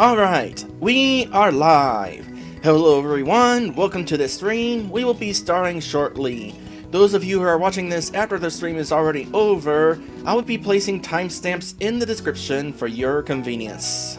Alright, we are live! Hello everyone, welcome to the stream. We will be starting shortly. Those of you who are watching this after the stream is already over, I will be placing timestamps in the description for your convenience.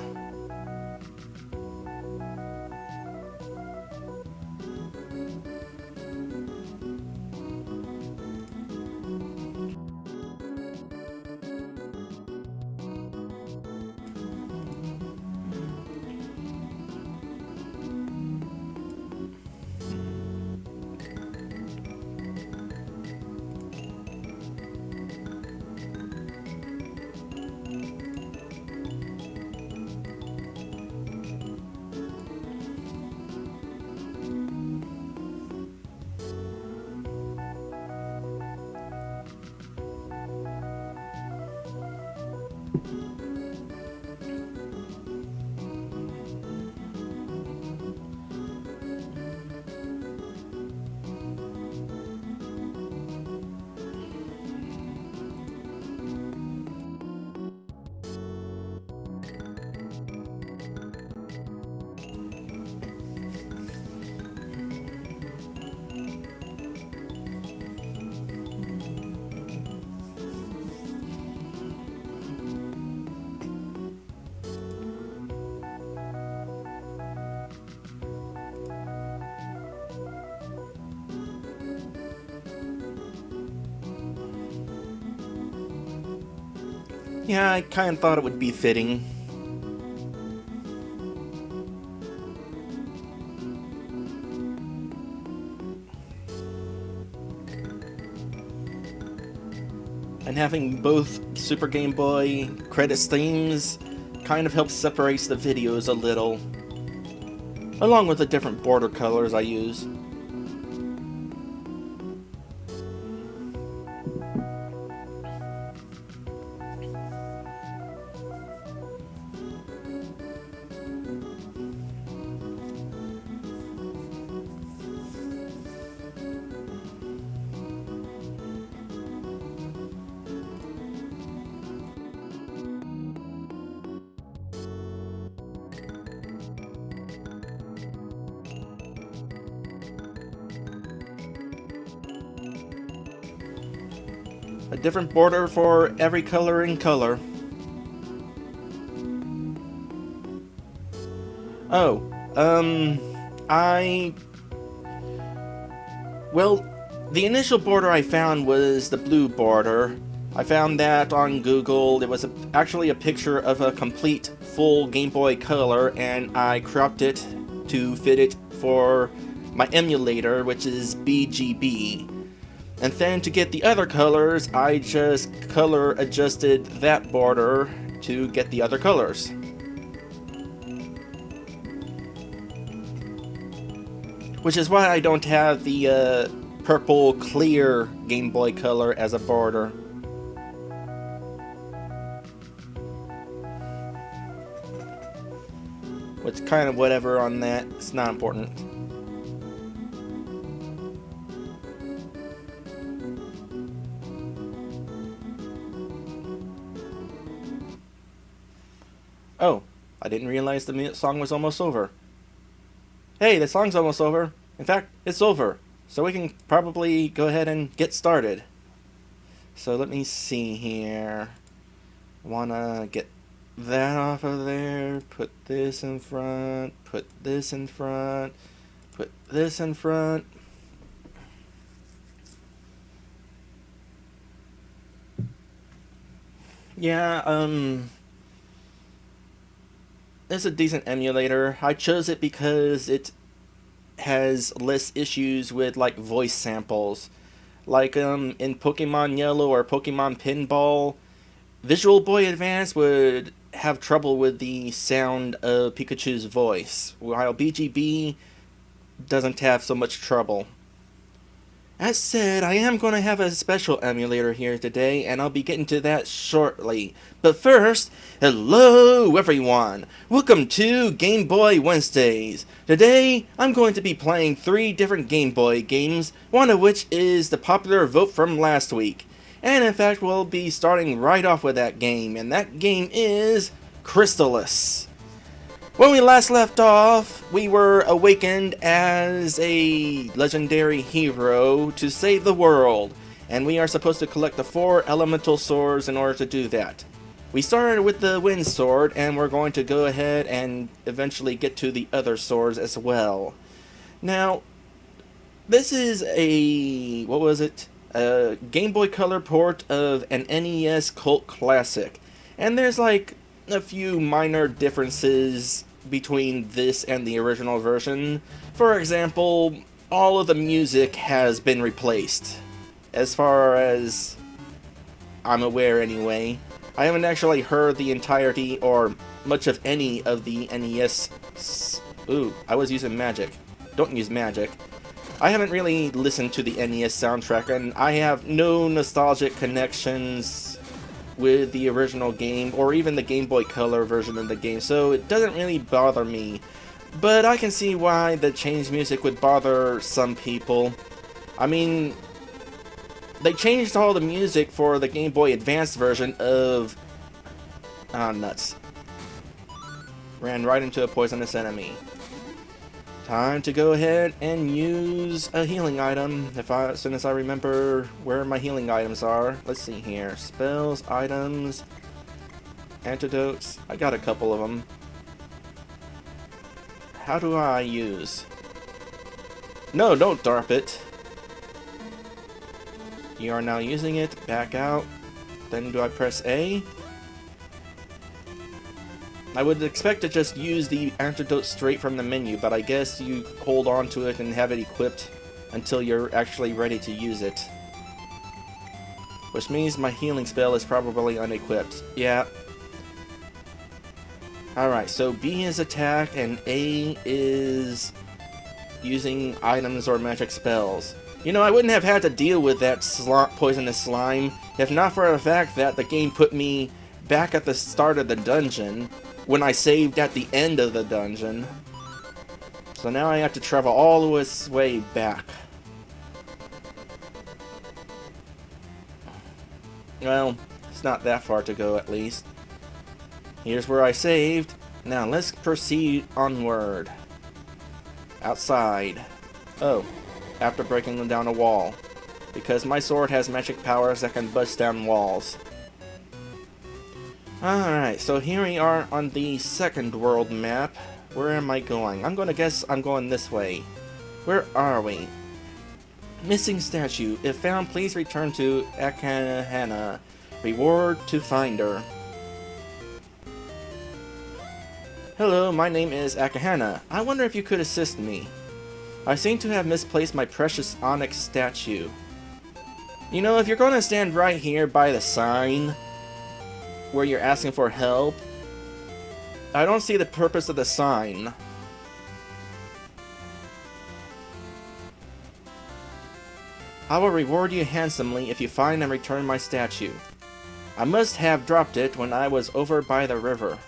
Yeah, I kinda thought it would be fitting. And having both Super Game Boy credits themes kind of helps separate the videos a little, along with the different border colors I use. A different border for every color in color. Oh, well, the initial border I found was the blue border. I found that on Google. It was actually a picture of a complete full Game Boy Color, and I cropped it to fit it for my emulator, which is BGB. And then to get the other colors, I just color adjusted that border to get the other colors. Which is why I don't have the purple clear Game Boy Color as a border. Which kind of whatever on that, it's not important. Oh, I didn't realize the song was almost over. Hey, the song's almost over. In fact, it's over. So we can probably go ahead and get started. So let me see here. Wanna get that off of there, put this in front, put this in front, put this in front. Yeah, it's a decent emulator. I chose it because it has less issues with like voice samples. Like in Pokemon Yellow or Pokemon Pinball, Visual Boy Advance would have trouble with the sound of Pikachu's voice, while BGB doesn't have so much trouble. That said, I am going to have a special emulator here today, and I'll be getting to that shortly. But first, hello everyone! Welcome to Game Boy Wednesdays. Today, I'm going to be playing 3 different Game Boy games, one of which is the popular vote from last week. And in fact, we'll be starting right off with that game, and that game is Crystalis. When we last left off, we were awakened as a legendary hero to save the world, and we are supposed to collect the 4 elemental swords in order to do that. We started with the wind sword, and we're going to go ahead and eventually get to the other swords as well. Now, this is a, what was it? A Game Boy Color port of an NES cult classic. And there's like a few minor differences between this and the original version. For example, all of the music has been replaced. As far as I'm aware anyway. I haven't actually heard the entirety or much of any of the NES... Ooh, I was using Magic. Don't use Magic. I haven't really listened to the NES soundtrack, and I have no nostalgic connections with the original game, or even the Game Boy Color version of the game, so it doesn't really bother me. But I can see why the changed music would bother some people. I mean, they changed all the music for the Game Boy Advance version of... Ah, nuts. Ran right into a poisonous enemy. Time to go ahead and use a healing item, as soon as I remember where my healing items are. Let's see here. Spells, items, antidotes. I got a couple of them. How do I use? No, don't DARP it. You are now using it. Back out. Then do I press A? I would expect to just use the antidote straight from the menu, but I guess you hold on to it and have it equipped until you're actually ready to use it. Which means my healing spell is probably unequipped. Yeah. Alright, so B is attack and A is using items or magic spells. You know, I wouldn't have had to deal with that poisonous slime if not for the fact that the game put me back at the start of the dungeon when I saved at the end of the dungeon. So now I have to travel all this way back. Well, it's not that far to go at least. Here's where I saved. Now let's proceed onward. Outside. Oh, after breaking down a wall. Because my sword has magic powers that can bust down walls. Alright, so here we are on the second world map. Where am I going? I'm gonna guess I'm going this way. Where are we? Missing statue. If found, please return to Akahana. Reward to finder. Hello, my name is Akahana. I wonder if you could assist me. I seem to have misplaced my precious onyx statue. You know, if you're gonna stand right here by the sign where you're asking for help, I don't see the purpose of the sign. I will reward you handsomely if you find and return my statue. I must have dropped it when I was over by the river.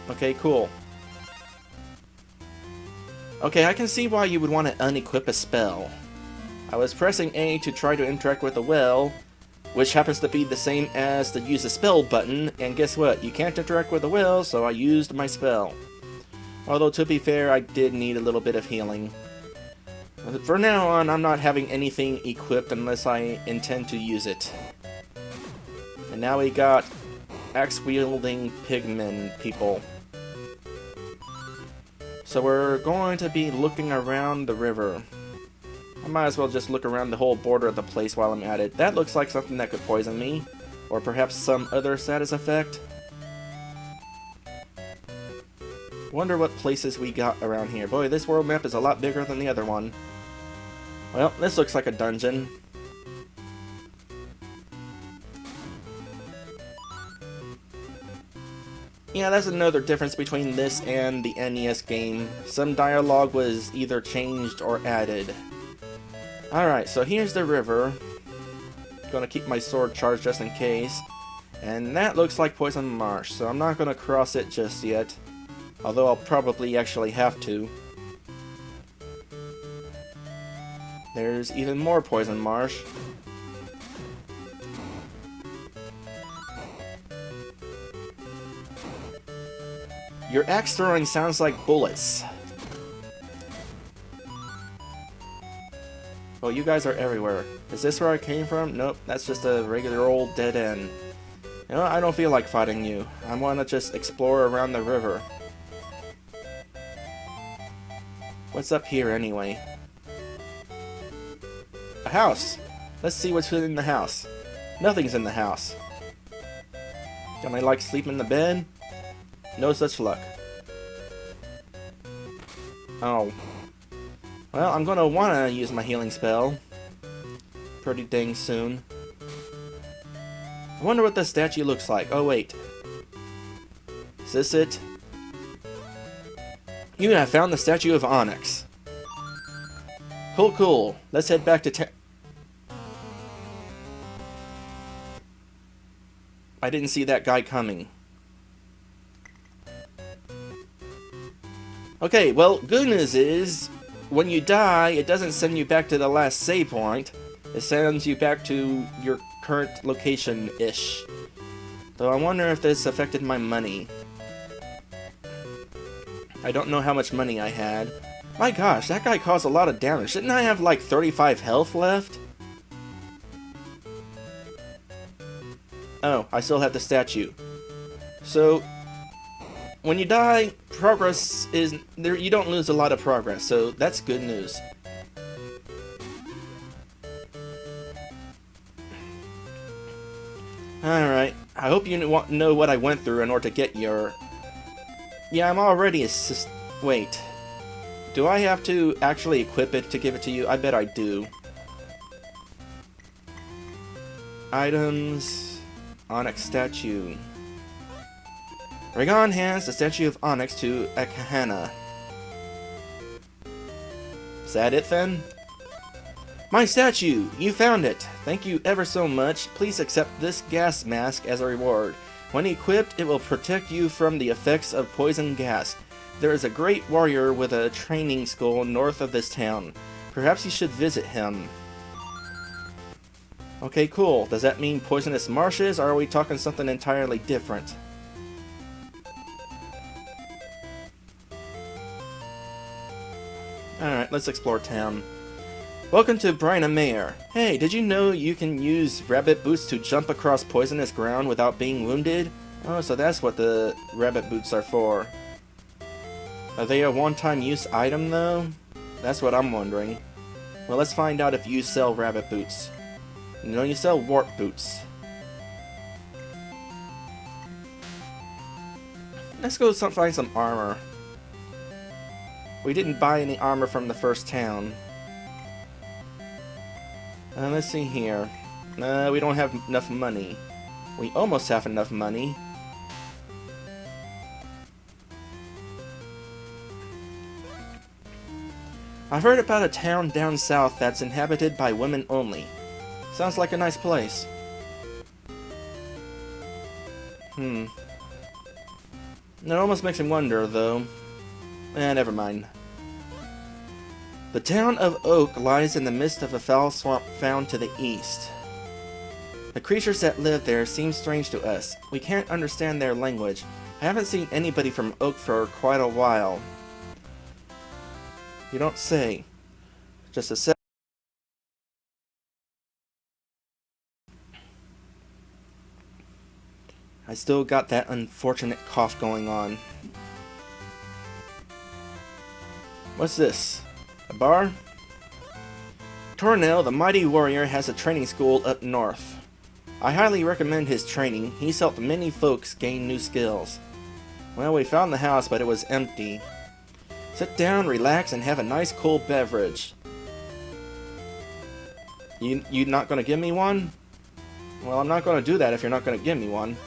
Okay, cool. Okay, I can see why you would want to unequip a spell. I was pressing A to try to interact with the well, which happens to be the same as the use a spell button, and guess what? You can't interact with the well, so I used my spell. Although, to be fair, I did need a little bit of healing. For now on, I'm not having anything equipped unless I intend to use it. And now we got axe-wielding pigmen people. So we're going to be looking around the river. I might as well just look around the whole border of the place while I'm at it. That looks like something that could poison me. Or perhaps some other status effect. Wonder what places we got around here. Boy, this world map is a lot bigger than the other one. Well, this looks like a dungeon. Yeah, that's another difference between this and the NES game. Some dialogue was either changed or added. Alright, so here's the river. Gonna keep my sword charged just in case. And that looks like Poison Marsh, so I'm not gonna cross it just yet. Although I'll probably actually have to. There's even more Poison Marsh. Your axe throwing sounds like bullets. Oh, you guys are everywhere. Is this where I came from? Nope, that's just a regular old dead end. You know, I don't feel like fighting you. I want to just explore around the river. What's up here anyway? A house! Let's see what's in the house. Nothing's in the house. Can I like sleep in the bed? No such luck. Oh. Well, I'm gonna wanna use my healing spell. Pretty dang soon. I wonder what the statue looks like. Oh wait. Is this it? You have found the statue of Onyx. Cool, cool. Let's head back to town. I didn't see that guy coming. Okay, well, good news is, when you die, it doesn't send you back to the last save point. It sends you back to your current location-ish. Though I wonder if this affected my money. I don't know how much money I had. My gosh, that guy caused a lot of damage. Didn't I have like 35 health left? Oh, I still have the statue. So, when you die, progress is... there. You don't lose a lot of progress, so that's good news. Alright, I hope you know what I went through in order to get your... Yeah, I'm already a wait. Do I have to actually equip it to give it to you? I bet I do. Items... Onyx statue. Ragon hands the statue of Onyx to Akahana. Is that it then? My statue! You found it! Thank you ever so much. Please accept this gas mask as a reward. When equipped, it will protect you from the effects of poison gas. There is a great warrior with a training school north of this town. Perhaps you should visit him. Okay, cool. Does that mean poisonous marshes, or are we talking something entirely different? Alright, let's explore town. Welcome to Bryna Mayor. Hey, did you know you can use rabbit boots to jump across poisonous ground without being wounded? Oh, so that's what the rabbit boots are for. Are they a one-time use item, though? That's what I'm wondering. Well, let's find out if you sell rabbit boots. No, you sell warp boots. Let's go find some armor. We didn't buy any armor from the first town. Let's see here. We don't have enough money. We almost have enough money. I've heard about a town down south that's inhabited by women only. Sounds like a nice place. It almost makes me wonder, though. Never mind. The town of Oak lies in the midst of a foul swamp found to the east. The creatures that live there seem strange to us. We can't understand their language. I haven't seen anybody from Oak for quite a while. You don't say. Just a sec. I still got that unfortunate cough going on. What's this? A bar? Tornell, the mighty warrior, has a training school up north. I highly recommend his training. He's helped many folks gain new skills. Well, we found the house, but it was empty. Sit down, relax, and have a nice cold beverage. You not gonna give me one? Well, I'm not gonna do that if you're not gonna give me one.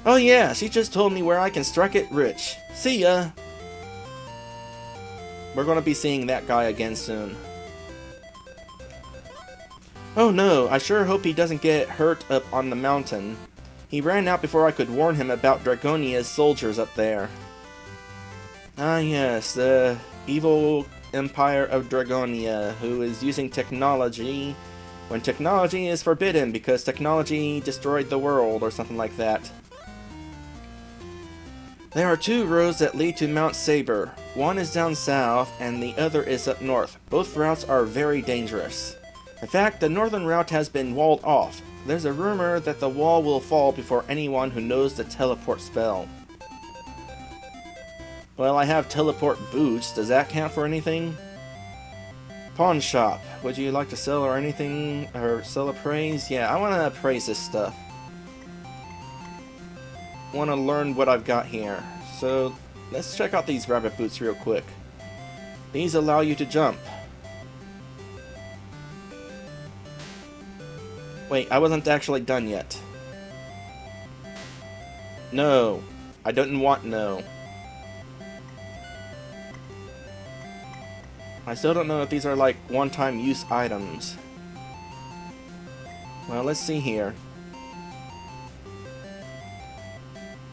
Oh yeah, she just told me where I can strike it rich. See ya! We're gonna be seeing that guy again soon. Oh no, I sure hope he doesn't get hurt up on the mountain. He ran out before I could warn him about Dragonia's soldiers up there. Ah yes, the evil Empire of Dragonia, who is using technology when technology is forbidden because technology destroyed the world or something like that. There are two roads that lead to Mount Saber. One is down south, and the other is up north. Both routes are very dangerous. In fact, the northern route has been walled off. There's a rumor that the wall will fall before anyone who knows the teleport spell. Well, I have teleport boots. Does that count for anything? Pawn shop. Would you like to sell or anything, or sell a praise? Yeah, I want to appraise this stuff. Want to learn what I've got here. So, let's check out these rabbit boots real quick. These allow you to jump. Wait, I wasn't actually done yet. No. I didn't want no. I still don't know if these are like one-time use items. Well, let's see here.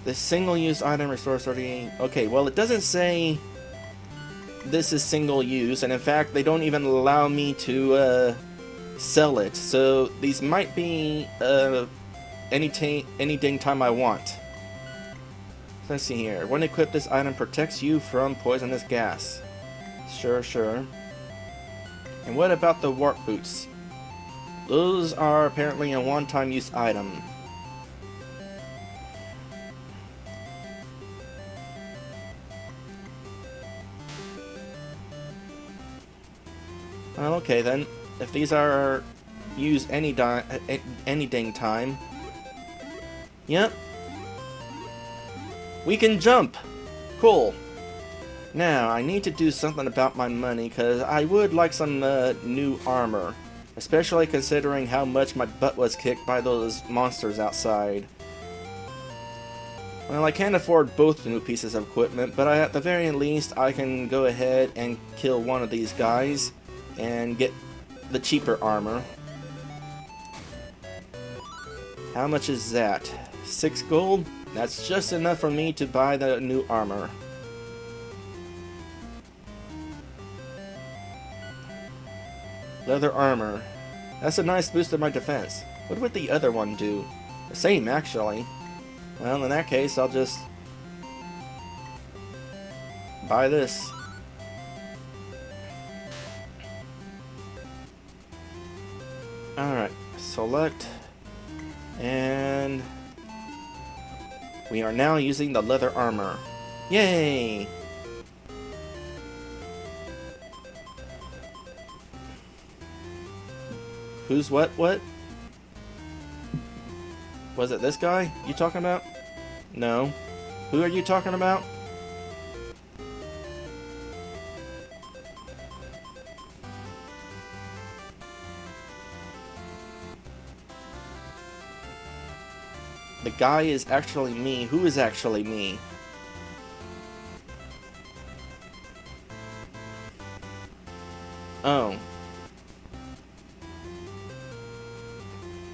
This single-use item restores 38. Okay, well, it doesn't say this is single-use, and in fact, they don't even allow me to sell it. So these might be any dang time I want. Let's see here. When equipped, this item protects you from poisonous gas. Sure, sure. And what about the warp boots? Those are apparently a one-time use item. Well, okay then. If these are used any dang time. Yep. We can jump! Cool. Now, I need to do something about my money, because I would like some new armor. Especially considering how much my butt was kicked by those monsters outside. Well, I can't afford both new pieces of equipment, but at the very least, I can go ahead and kill one of these guys and get the cheaper armor. How much is that? 6 gold? That's just enough for me to buy the new armor. Leather armor. That's a nice boost to my defense. What would the other one do? The same, actually. Well, in that case, I'll just buy this. Alright, select, and we are now using the leather armor. Yay! Who's what? Was it this guy you talking about? No. Who are you talking about? The guy is actually me. Who is actually me? Oh.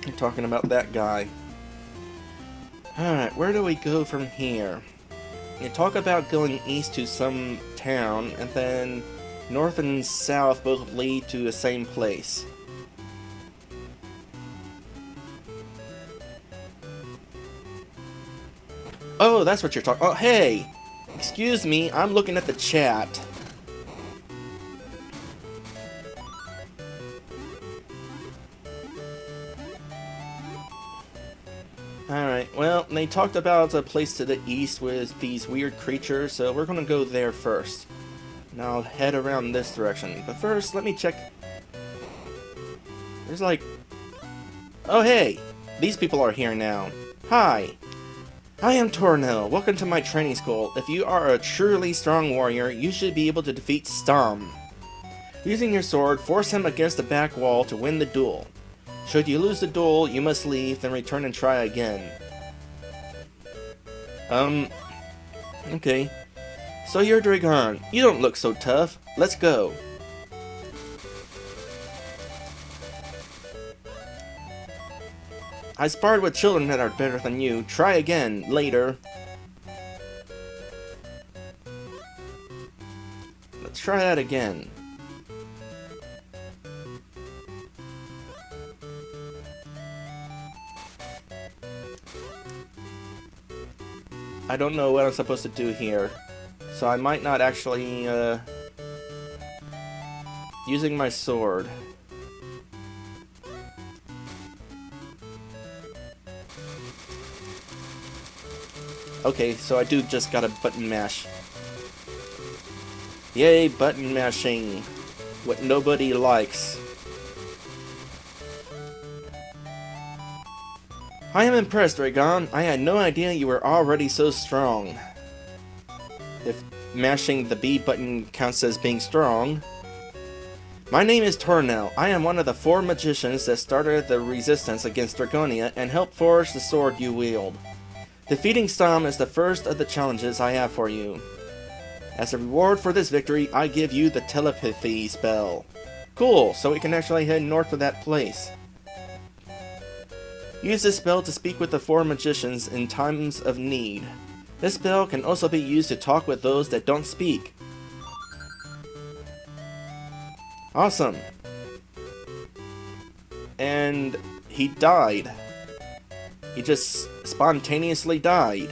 You're talking about that guy. Alright, where do we go from here? You talk about going east to some town, and then north and south both lead to the same place. Oh, that's what you're talking. Oh, hey! Excuse me, I'm looking at the chat. Alright, well, they talked about a place to the east with these weird creatures, so we're gonna go there first. Now I'll head around this direction. But first, let me check. There's like... Oh, hey! These people are here now. Hi! I am Tornell. Welcome to my training school. If you are a truly strong warrior, you should be able to defeat Stom. Using your sword, force him against the back wall to win the duel. Should you lose the duel, you must leave, then return and try again. Okay. So you're Dragon. You don't look so tough. Let's go. I sparred with children that are better than you. Try again, later. Let's try that again. I don't know what I'm supposed to do here. So I might not actually, using my sword. Okay, so I do just gotta button mash. Yay, button mashing. What nobody likes. I am impressed, Raygon. I had no idea you were already so strong. If mashing the B button counts as being strong. My name is Tornell. I am one of the 4 magicians that started the resistance against Dragonia and helped forge the sword you wield. Defeating Stom is the first of the challenges I have for you. As a reward for this victory, I give you the telepathy spell. Cool, so we can actually head north to that place. Use this spell to speak with the 4 magicians in times of need. This spell can also be used to talk with those that don't speak. Awesome. And he died. He just spontaneously died.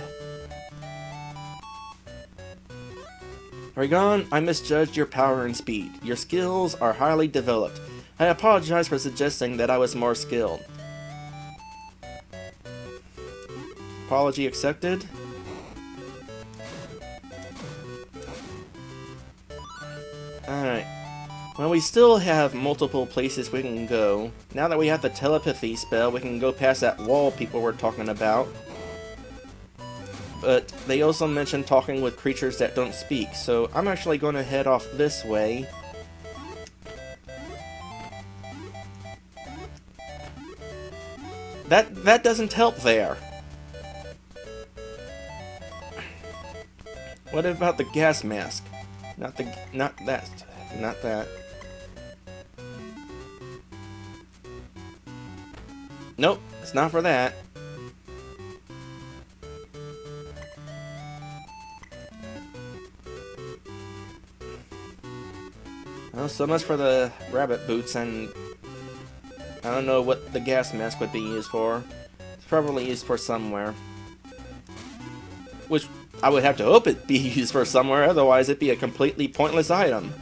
Raygon, I misjudged your power and speed. Your skills are highly developed. I apologize for suggesting that I was more skilled. Apology accepted. Alright. Well, we still have multiple places we can go. Now that we have the telepathy spell, we can go past that wall people were talking about. But they also mentioned talking with creatures that don't speak, so I'm actually going to head off this way. That doesn't help there. What about the gas mask? Not that. Nope, it's not for that. Well, so much for the rabbit boots, and I don't know what the gas mask would be used for. It's probably used for somewhere. Which I would have to hope it be used for somewhere, otherwise it'd be a completely pointless item.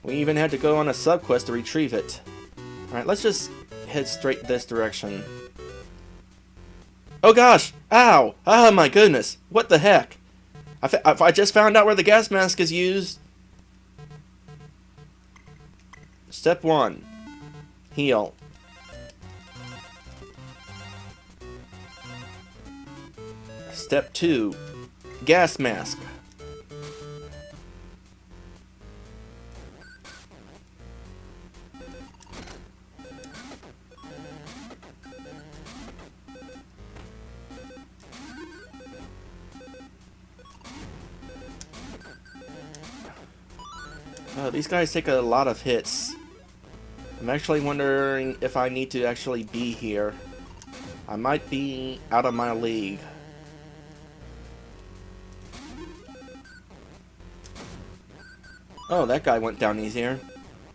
We even had to go on a sub-quest to retrieve it. Alright, let's just head straight this direction. Oh gosh! Ow! Oh my goodness! What the heck? I just found out where the gas mask is used. Step 1. Heal. Step 2. Gas mask. Oh, these guys take a lot of hits. I'm actually wondering if I need to actually be here. I might be out of my league. Oh, that guy went down easier.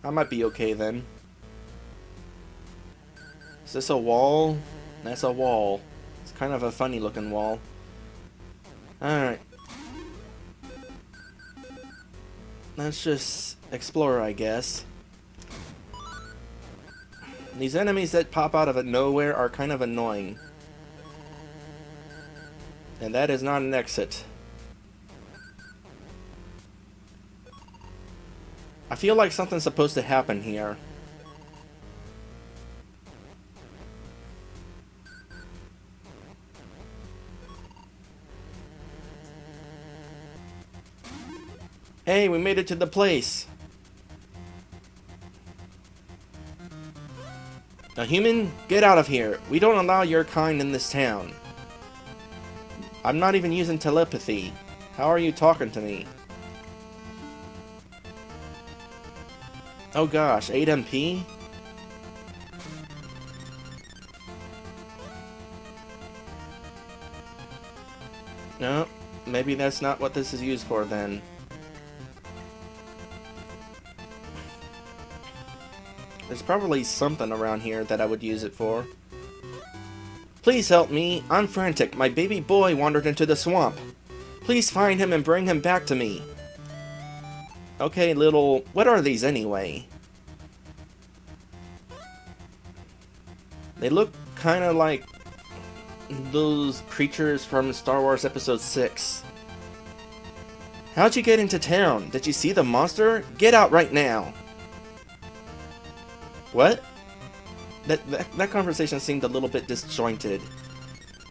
I might be okay then. Is this a wall? That's a wall. It's kind of a funny looking wall. Alright. Let's just explore, I guess. These enemies that pop out of nowhere are kind of annoying. And that is not an exit. I feel like something's supposed to happen here. Hey, we made it to the place. Now, human, get out of here. We don't allow your kind in this town. I'm not even using telepathy. How are you talking to me? Oh gosh, 8 MP? No, maybe that's not what this is used for then. There's probably something around here that I would use it for. Please help me. I'm frantic. My baby boy wandered into the swamp. Please find him and bring him back to me. Okay, little... What are these anyway? They look kind of like those creatures from Star Wars Episode 6. How'd you get into town? Did you see the monster? Get out right now. What? That conversation seemed a little bit disjointed.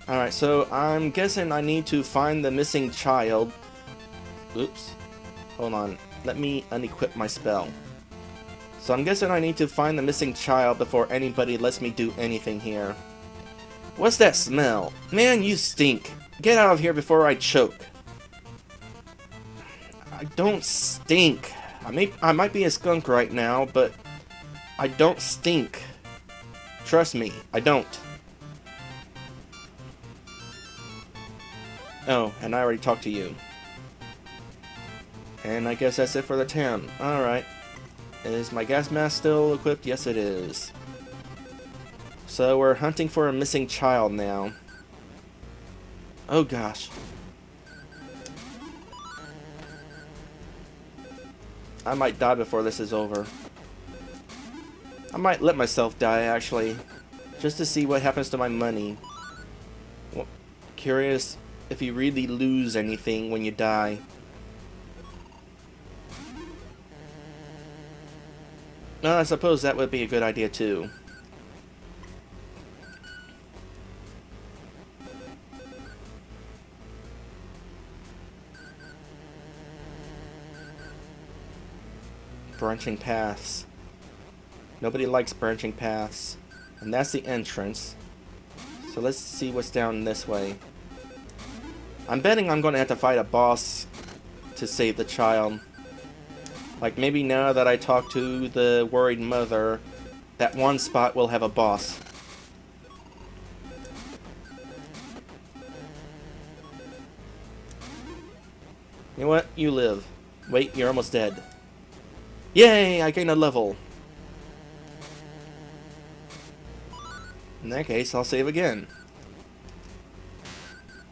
Alright, so I'm guessing I need to find the missing child. Oops. Hold on. Let me unequip my spell. So I'm guessing I need to find the missing child before anybody lets me do anything here. What's that smell? Man, you stink. Get out of here before I choke. I don't stink. I might be a skunk right now, but I don't stink. Trust me, I don't. Oh, and I already talked to you. And I guess that's it for the town. Alright. Is my gas mask still equipped? Yes, it is. So we're hunting for a missing child now. Oh gosh. I might die before this is over. I might let myself die, actually. Just to see what happens to my money. Well, curious if you really lose anything when you die. I suppose that would be a good idea too. Branching paths. Nobody likes branching paths. And that's the entrance. So let's see what's down this way. I'm betting I'm going to have to fight a boss to save the child. Like, maybe now that I talk to the worried mother, that one spot will have a boss. You know what? You live. Wait, you're almost dead. Yay! I gained a level. In that case, I'll save again.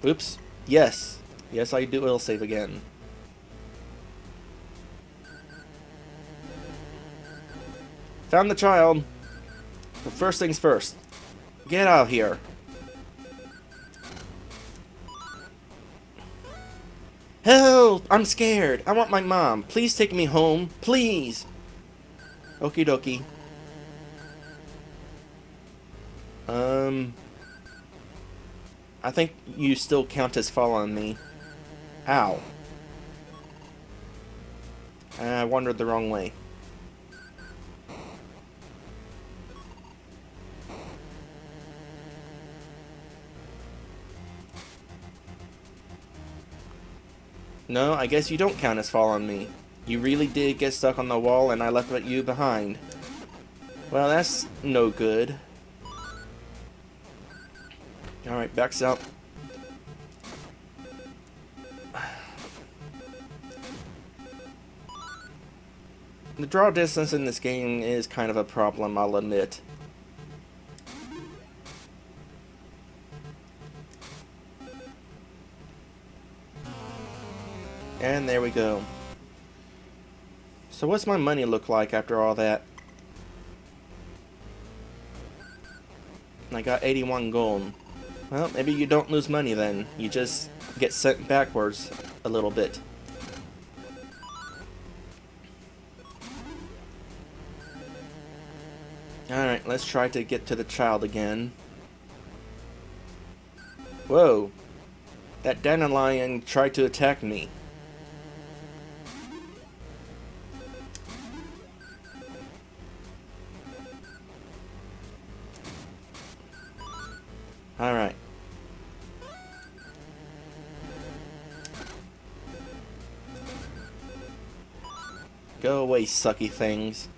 Oops. Yes. Yes, I will save again. Found the child. But first things first. Get out of here. Help! I'm scared. I want my mom. Please take me home. Please. Okie dokie. I think you still count as following me. Ow. I wandered the wrong way. No, I guess you don't count as following me. You really did get stuck on the wall and I left you behind. Well, that's no good. Alright, back south. The draw distance in this game is kind of a problem, I'll admit. And there we go. So what's my money look like after all that? I got 81 gold. Well, maybe you don't lose money then. You just get sent backwards a little bit. Alright, let's try to get to the child again. Whoa! That dandelion tried to attack me. Alright. Go away, sucky things.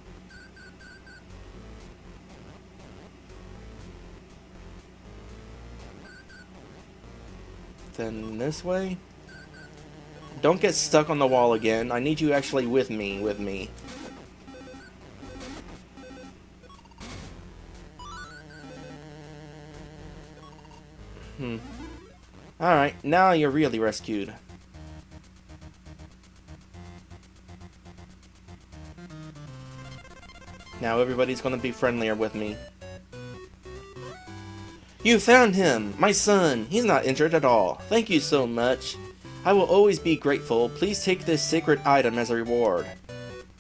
Then this way? Don't get stuck on the wall again. I need you actually with me. Alright, now you're really rescued. Now everybody's gonna be friendlier with me. You found him! My son! He's not injured at all. Thank you so much. I will always be grateful. Please take this sacred item as a reward.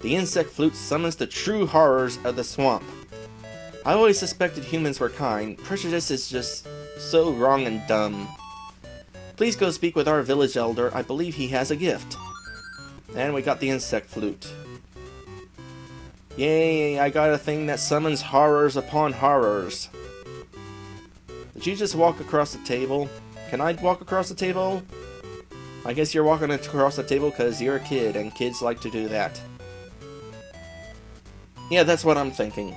The insect flute summons the true horrors of the swamp. I always suspected humans were kind. Prejudice is just so wrong and dumb. Please go speak with our village elder. I believe he has a gift. And we got the insect flute. Yay, I got a thing that summons horrors upon horrors. Did you just walk across the table? Can I walk across the table? I guess you're walking across the table because you're a kid, and kids like to do that. Yeah, that's what I'm thinking.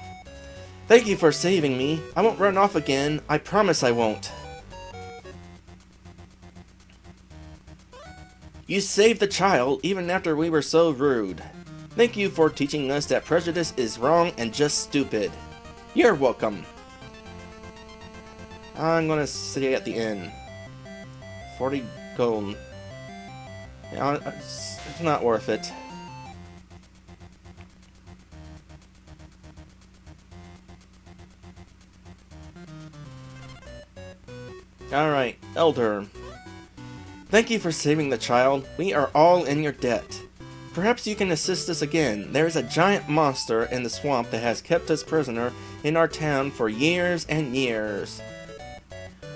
Thank you for saving me. I won't run off again. I promise I won't. You saved the child, even after we were so rude. Thank you for teaching us that prejudice is wrong and just stupid. You're welcome. I'm gonna stay at the inn. 40 gold. Yeah, it's not worth it. Alright, Elder. Thank you for saving the child. We are all in your debt. Perhaps you can assist us again. There is a giant monster in the swamp that has kept us prisoner in our town for years and years.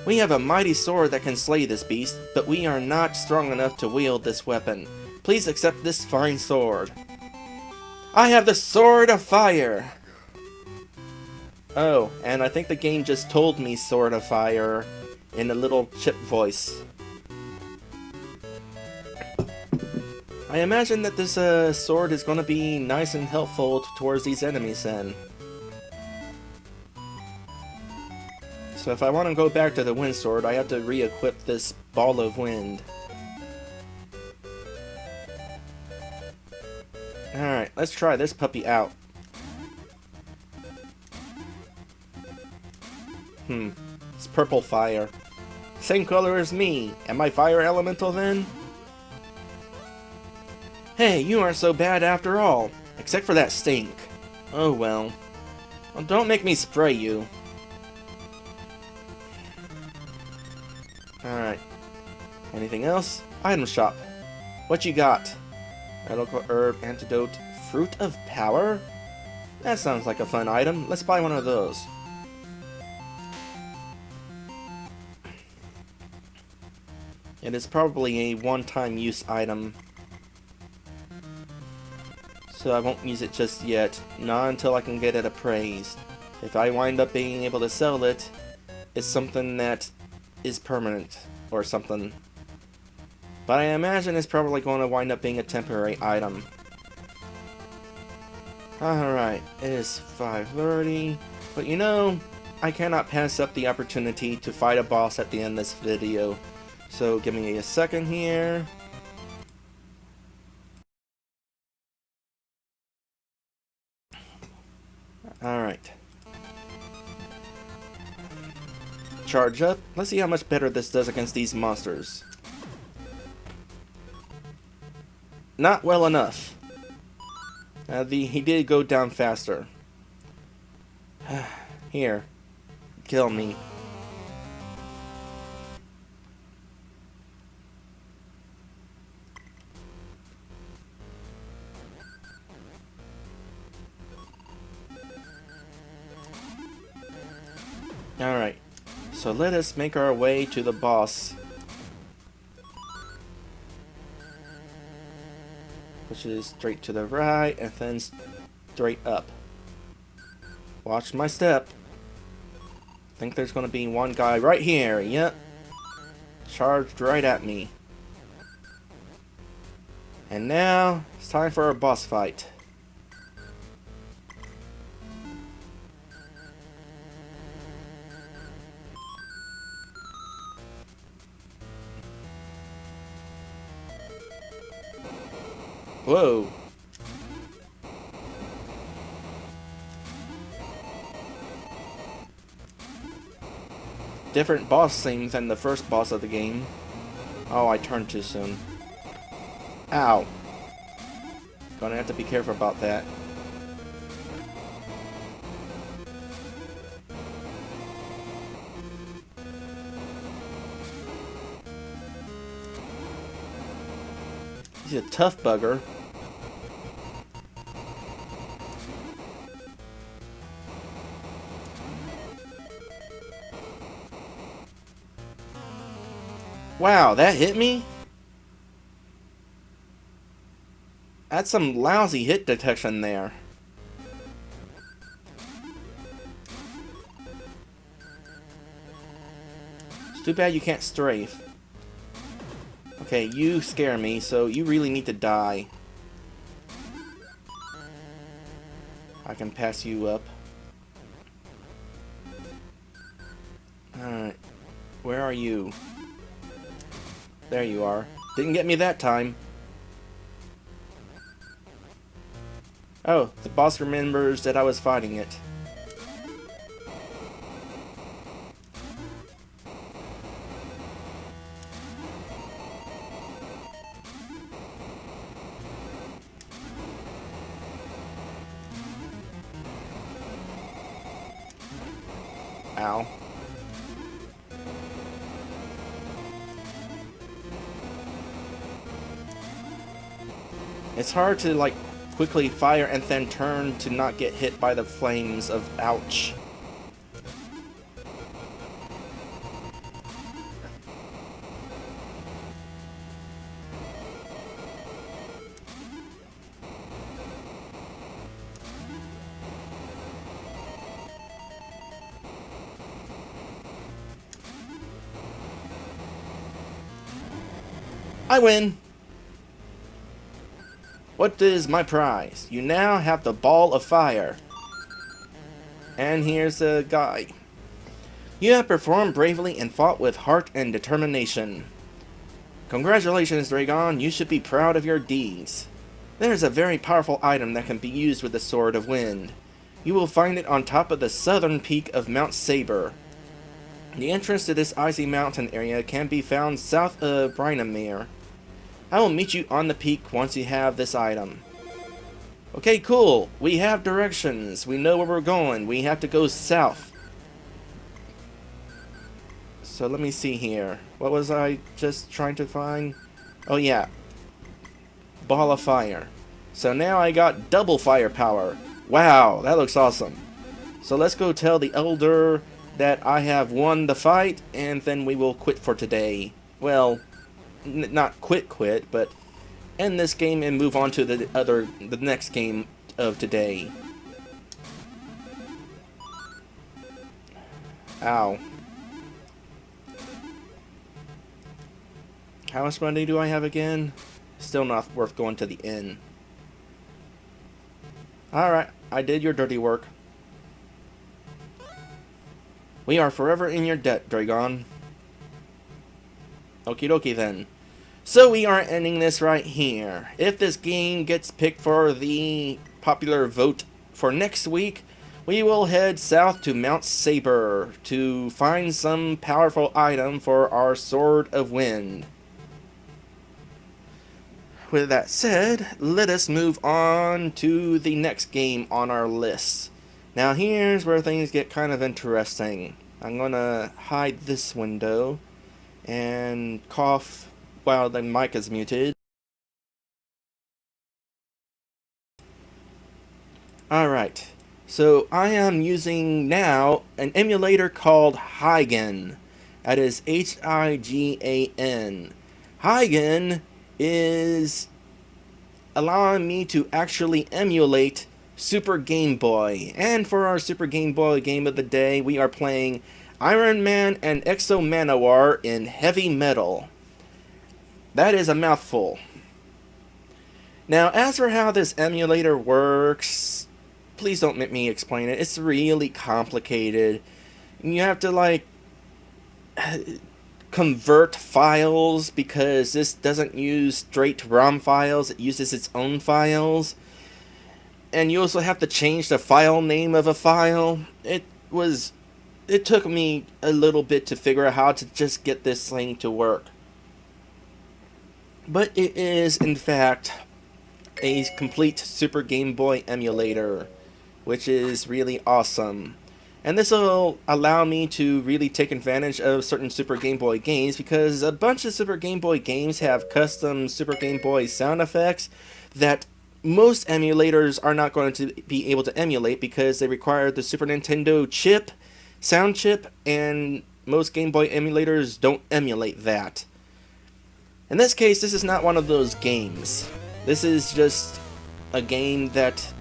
We have a mighty sword that can slay this beast, but we are not strong enough to wield this weapon. Please accept this fine sword. I have the Sword of Fire! Oh, and I think the game just told me Sword of Fire in a little chip voice. I imagine that this sword is going to be nice and helpful towards these enemies then. So if I want to go back to the wind sword, I have to re-equip this ball of wind. Alright, let's try this puppy out. It's purple fire. Same color as me. Am I fire elemental then? Hey, you aren't so bad after all. Except for that stink. Oh well. Well, don't make me spray you. Alright. Anything else? Item shop. What you got? Medical herb, antidote, fruit of power? That sounds like a fun item. Let's buy one of those. It is probably a one-time use item. So I won't use it just yet. Not until I can get it appraised. If I wind up being able to sell it, it's something that is permanent or something. But I imagine it's probably going to wind up being a temporary item. Alright, it is 5:30. But you know, I cannot pass up the opportunity to fight a boss at the end of this video. So give me a second here. Alright. Charge up. Let's see how much better this does against these monsters. Not well enough. He did go down faster. Here. Kill me. Alright. So let us make our way to the boss. Which is straight to the right and then straight up. Watch my step. I think there's going to be one guy right here. Yep. Charged right at me. And now it's time for a boss fight. Whoa. different boss theme than the first boss of the game. Oh, I turned too soon. Ow. Gonna have to be careful about that. He's a tough bugger. Wow, that hit me? That's some lousy hit detection there. It's too bad you can't strafe. Okay, you scare me, so you really need to die. I can pass you up. Alright. Where are you? There you are. Didn't get me that time. Oh, the boss remembers that I was fighting it. Ow. It's hard to, like, quickly fire and then turn to not get hit by the flames of ouch. I win! What is my prize? You now have the ball of fire. And here's the guy. You have performed bravely and fought with heart and determination. Congratulations, Dragon. You should be proud of your deeds. There is a very powerful item that can be used with the Sword of Wind. You will find it on top of the southern peak of Mount Saber. The entrance to this icy mountain area can be found south of Rhinomere. I will meet you on the peak once you have this item. Okay, cool. We have directions. We know where we're going. We have to go south. So let me see here. What was I just trying to find? Oh yeah. Ball of fire. So now I got double firepower. Wow, that looks awesome. So let's go tell the Elder that I have won the fight, and then we will quit for today. Well, not quit, but end this game and move on to the next game of today. Ow. How much money do I have again? Still not worth going to the inn. Alright, I did your dirty work. We are forever in your debt, Dragon. Okie dokie then. So we are ending this right here. If this game gets picked for the popular vote for next week, we will head south to Mount Saber to find some powerful item for our Sword of Wind. With that said, let us move on to the next game on our list. Now here's where things get kind of interesting. I'm gonna hide this window and cough while the mic is muted. Alright, so I am using now an emulator called Hygan. That is Higan. Hygan is allowing me to actually emulate Super Game Boy. And for our Super Game Boy game of the day, we are playing Iron Man and Exo Manowar in heavy metal. That is a mouthful. Now, as for how this emulator works, please don't make me explain it. It's really complicated. You have to, like, convert files because this doesn't use straight ROM files. It uses its own files. And you also have to change the file name of a file. It was it took me a little bit to figure out how to just get this thing to work. But it is, in fact, a complete Super Game Boy emulator, which is really awesome. And this will allow me to really take advantage of certain Super Game Boy games, because a bunch of Super Game Boy games have custom Super Game Boy sound effects that most emulators are not going to be able to emulate because they require the Super Nintendo chip, sound chip, and most Game Boy emulators don't emulate that. In this case, this is not one of those games. This is just a game that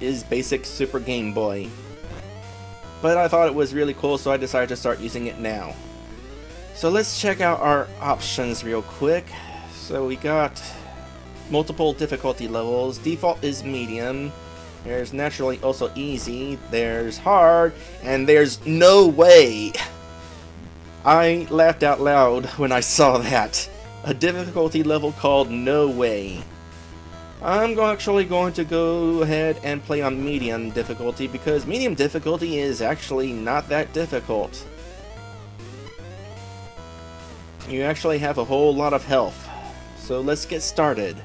is basic Super Game Boy. But I thought it was really cool, so I decided to start using it now. So let's check out our options real quick. So we got multiple difficulty levels. Default is medium. There's naturally also easy. There's hard. And there's no way. I laughed out loud when I saw that. A difficulty level called No Way. I'm actually going to go ahead and play on medium difficulty, because medium difficulty is actually not that difficult. You actually have a whole lot of health. So let's get started.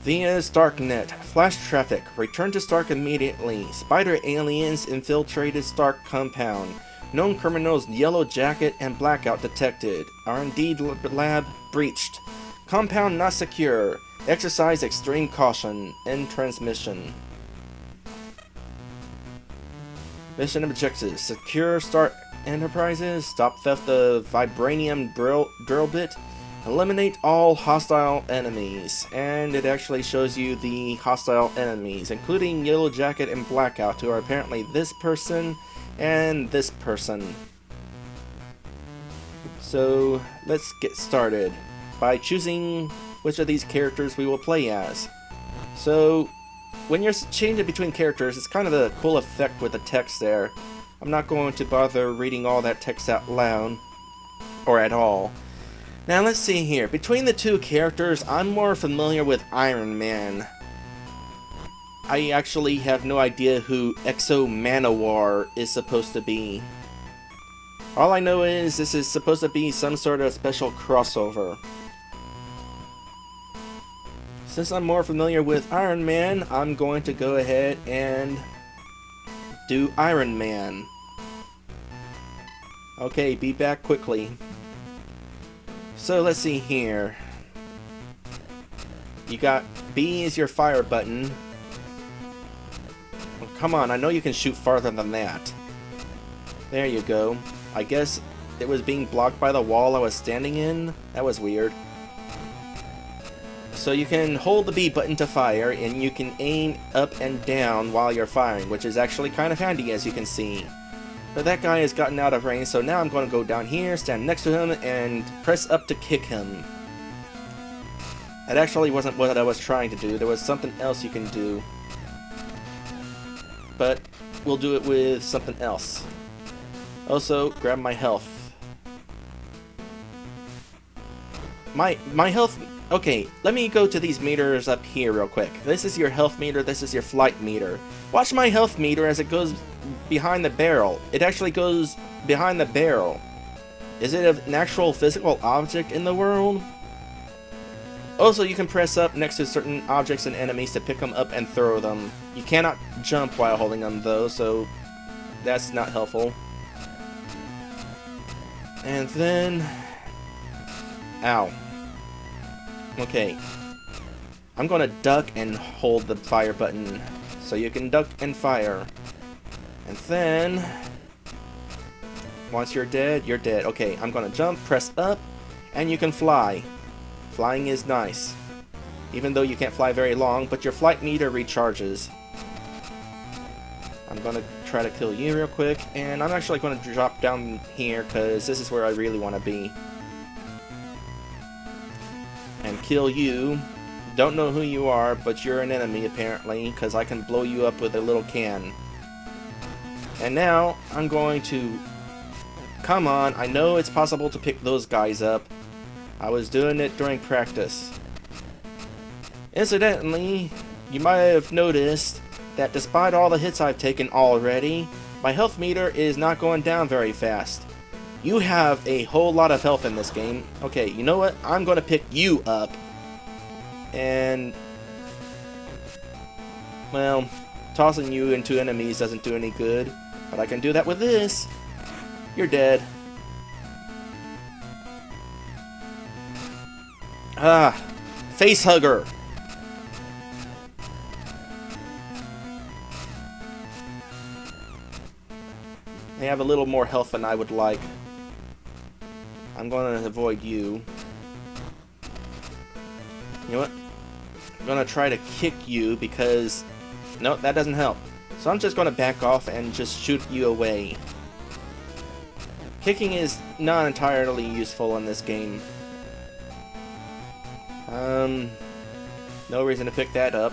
Via Starknet. Flash traffic. Return to Stark immediately. Spider aliens infiltrated Stark compound. Known criminals Yellow Jacket and Blackout detected. R&D lab breached. Compound not secure. Exercise extreme caution. End transmission. Mission objectives. Secure Stark Enterprises. Stop theft of Vibranium drill bit. Eliminate all hostile enemies. And it actually shows you the hostile enemies, including Yellow Jacket and Blackout, who are apparently this person and this person. So let's get started by choosing which of these characters we will play as. So when you're changing between characters, it's kind of a cool effect with the text there. I'm not going to bother reading all that text out loud, or at all. Now let's see here. Between the two characters, I'm more familiar with Iron Man. I actually have no idea who Exo Manowar is supposed to be. All I know is this is supposed to be some sort of special crossover. Since I'm more familiar with Iron Man, I'm going to go ahead and do Iron Man. Okay, be back quickly. So let's see here. You got B is your fire button. Oh, come on, I know you can shoot farther than that. There you go. I guess it was being blocked by the wall I was standing in. That was weird. So you can hold the B button to fire, and you can aim up and down while you're firing, which is actually kind of handy, as you can see. But that guy has gotten out of range, so now I'm going to go down here, stand next to him, and press up to kick him. That actually wasn't what I was trying to do. There was something else you can do. But we'll do it with something else. Also, grab my health. My health... Okay, let me go to these meters up here real quick. This is your health meter, this is your flight meter. Watch my health meter as it goes behind the barrel. It actually goes behind the barrel. Is it an actual physical object in the world? Also, you can press up next to certain objects and enemies to pick them up and throw them. You cannot jump while holding them though, so that's not helpful. And then... Ow. Okay, I'm gonna duck and hold the fire button, so you can duck and fire. And then, once you're dead, you're dead. Okay, I'm gonna jump, press up, and you can fly. Flying is nice, even though you can't fly very long, but your flight meter recharges. I'm gonna try to kill you real quick, and I'm actually gonna drop down here, because this is where I really want to be. And kill you. Don't know who you are, but you're an enemy apparently, because I can blow you up with a little can. And now I'm going to... Come on, I know it's possible to pick those guys up. I was doing it during practice. Incidentally, you might have noticed that despite all the hits I've taken already, my health meter is not going down very fast. You have a whole lot of health in this game. Okay, you know what? I'm going to pick you up. And, well, tossing you into enemies doesn't do any good. But I can do that with this. You're dead. Ah, face hugger. They have a little more health than I would like. I'm going to avoid you. You know what? I'm going to try to kick you because... No, that doesn't help. So I'm just going to back off and just shoot you away. Kicking is not entirely useful in this game. No reason to pick that up.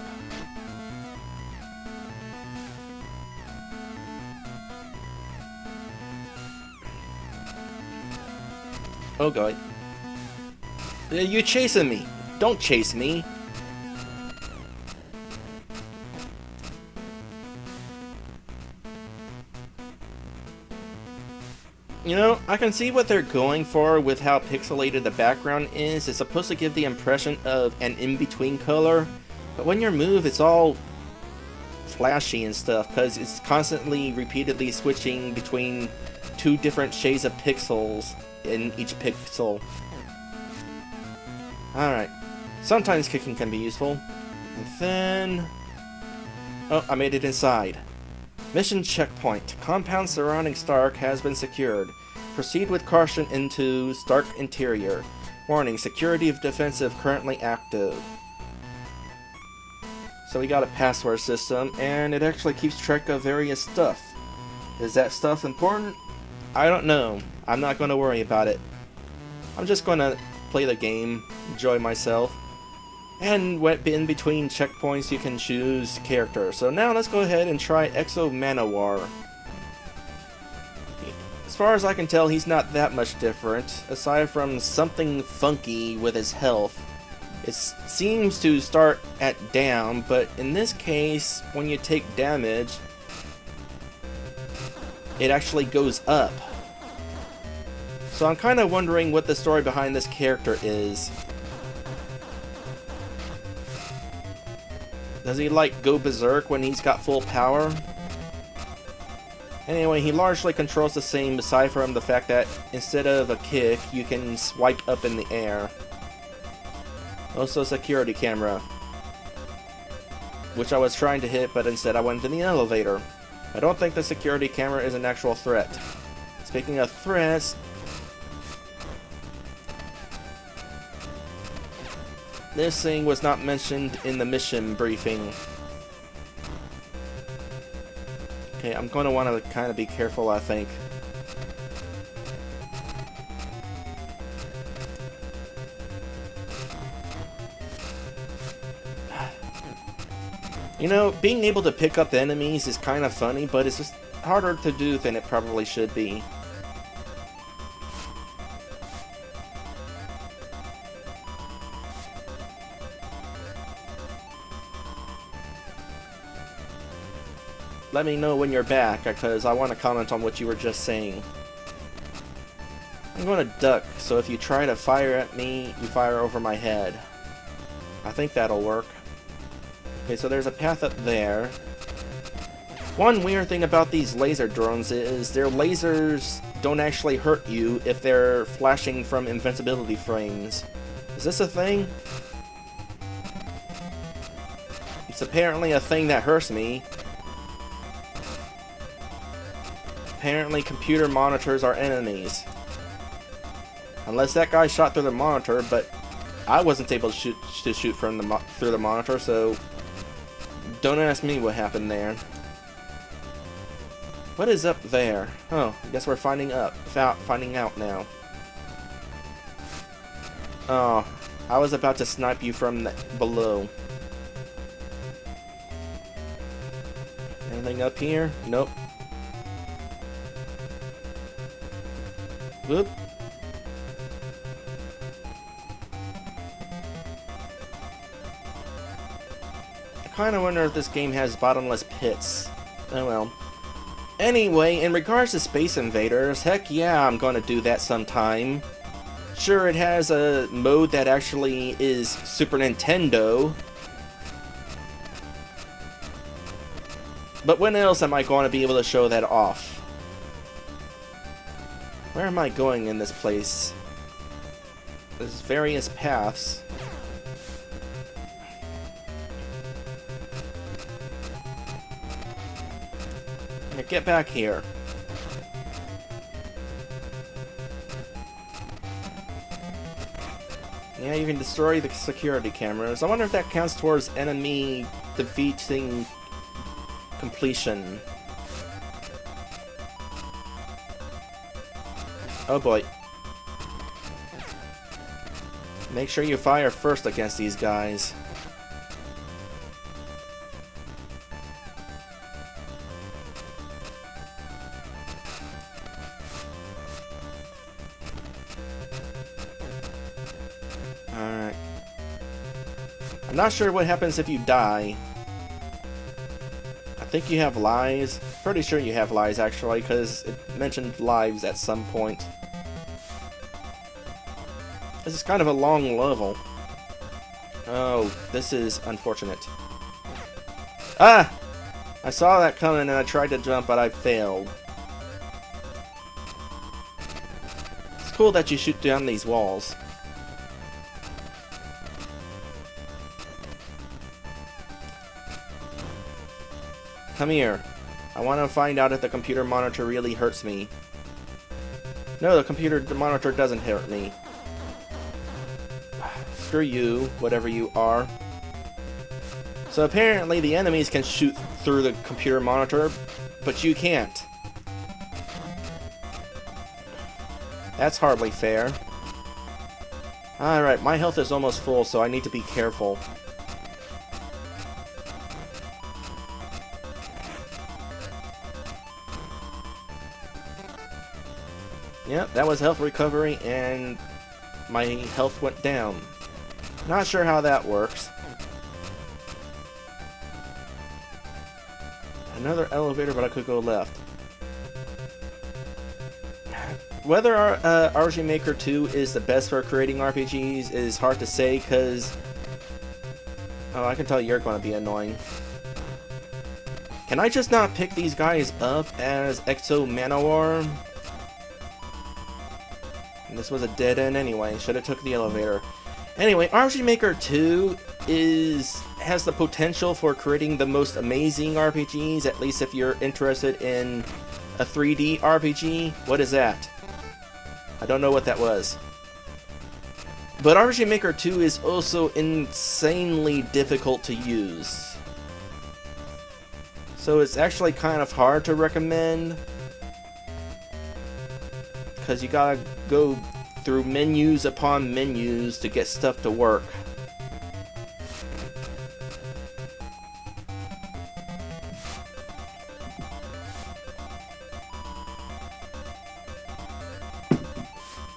Oh god. You're chasing me! Don't chase me! You know, I can see what they're going for with how pixelated the background is. It's supposed to give the impression of an in-between color, but when you move, it's all flashy and stuff, because it's constantly, repeatedly switching between two different shades of pixels in each pixel. Alright, sometimes kicking can be useful. And then... Oh, I made it inside. Mission checkpoint. Compound surrounding Stark has been secured. Proceed with caution into Stark interior. Warning, security of defensive currently active. So we got a password system, and it actually keeps track of various stuff. Is that stuff important? I don't know. I'm not going to worry about it. I'm just going to play the game, enjoy myself. And in between checkpoints you can choose character. So now let's go ahead and try Exo Manowar. As far as I can tell, he's not that much different, aside from something funky with his health. It seems to start at down, but in this case, when you take damage, it actually goes up. So I'm kind of wondering what the story behind this character is. Does he, like, go berserk when he's got full power? Anyway, he largely controls the same, aside from the fact that instead of a kick, you can swipe up in the air. Also, security camera, which I was trying to hit, but instead I went to the elevator. I don't think the security camera is an actual threat. Speaking of threats... This thing was not mentioned in the mission briefing. Okay, I'm going to want to kind of be careful, I think. You know, being able to pick up enemies is kind of funny, but it's just harder to do than it probably should be. Let me know when you're back, because I want to comment on what you were just saying. I'm going to duck, so if you try to fire at me, you fire over my head. I think that'll work. Okay, so there's a path up there. One weird thing about these laser drones is their lasers don't actually hurt you if they're flashing from invincibility frames. Is this a thing? It's apparently a thing that hurts me. Apparently computer monitors are enemies. Unless that guy shot through the monitor, but I wasn't able to shoot from through the monitor, so don't ask me what happened there. What is up there? Oh, I guess we're finding out now. Oh, I was about to snipe you from below. Anything up here? Nope. Whoop. kinda wonder if this game has bottomless pits. Oh well. Anyway, in regards to Space Invaders, heck yeah, I'm gonna do that sometime. Sure, it has a mode that actually is Super Nintendo. But when else am I going to be able to show that off? Where am I going in this place? There's various paths. Now get back here. Yeah, you can destroy the security cameras. I wonder if that counts towards enemy defeating completion. Oh boy. Make sure you fire first against these guys. Alright. I'm not sure what happens if you die. I think you have lives. Pretty sure you have lives, actually, because it mentioned lives at some point. This is kind of a long level. Oh, this is unfortunate. Ah! I saw that coming and I tried to jump, but I failed. It's cool that you shoot down these walls. Come here. I want to find out if the computer monitor really hurts me. No, the computer monitor doesn't hurt me. Screw you, whatever you are. So apparently the enemies can shoot through the computer monitor, but you can't. That's hardly fair. Alright, my health is almost full, so I need to be careful. Yep, that was health recovery, and my health went down. Not sure how that works. Another elevator, but I could go left. Whether RG Maker 2 is the best for creating RPGs is hard to say, because... Oh, I can tell you're going to be annoying. Can I just not pick these guys up as Exo Manowar? And this was a dead end anyway. Should have took the elevator. Anyway, RG Maker 2 has the potential for creating the most amazing RPGs, at least if you're interested in a 3D RPG. What is that? I don't know what that was. But RG Maker 2 is also insanely difficult to use. So it's actually kind of hard to recommend, because you gotta go through menus upon menus to get stuff to work.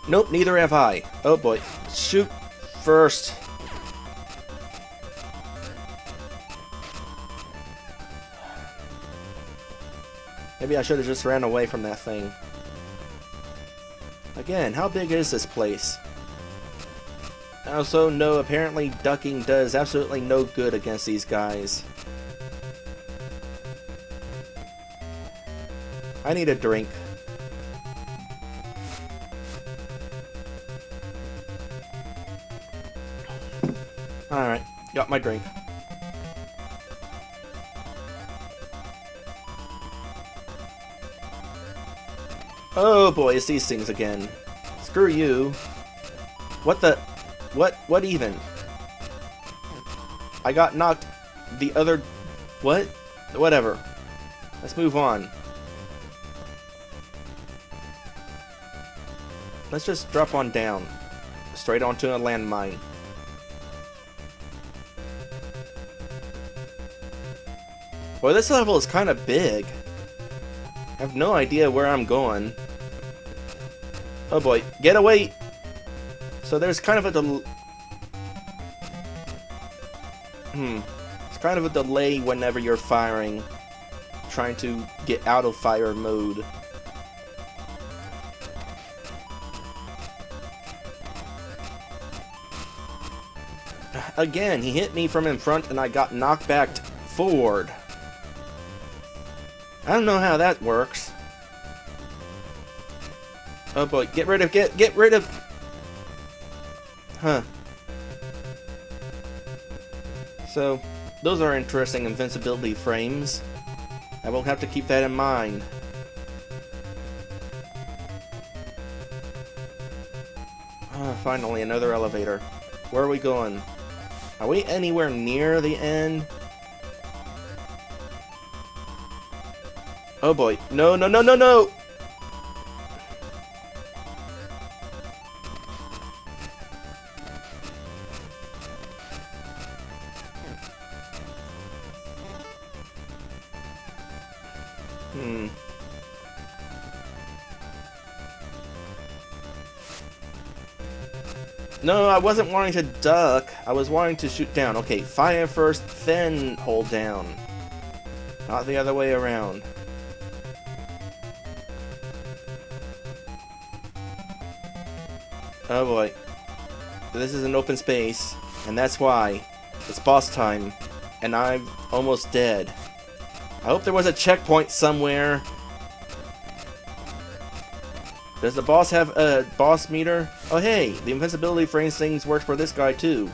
Nope, neither have I. Oh boy. Shoot first. Maybe I should have just ran away from that thing. Again, how big is this place? I also know apparently ducking does absolutely no good against these guys. I need a drink. Alright, got my drink. Oh boy, it's these things again. Screw you. What the... What even? I got knocked the other... What? Whatever. Let's move on. Let's just drop on down. Straight onto a landmine. Boy, this level is kind of big. I have no idea where I'm going. Oh boy, get away! So there's kind of a kind of a delay whenever you're firing, trying to get out of fire mode. Again, he hit me from in front and I got knocked back forward. I don't know how that works. Oh boy, get rid of... Huh. So, those are interesting invincibility frames. I will have to keep that in mind. Finally, another elevator. Where are we going? Are we anywhere near the end? Oh boy. No, no, no, no, no! No, I wasn't wanting to duck. I was wanting to shoot down. Okay, fire first, then hold down. Not the other way around. Oh boy. This is an open space, and that's why. It's boss time, and I'm almost dead. I hope there was a checkpoint somewhere. Does the boss have a boss meter? Oh hey, the invincibility frames things works for this guy too.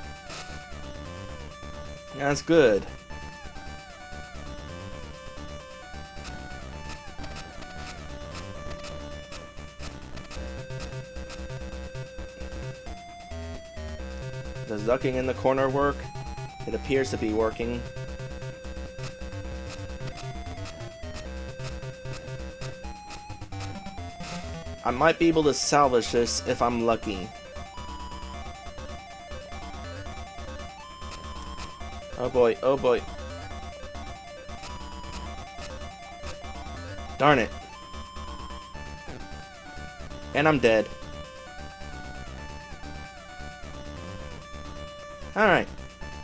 That's good. Does ducking in the corner work? It appears to be working. I might be able to salvage this if I'm lucky. Oh boy, oh boy. Darn it. And I'm dead. Alright.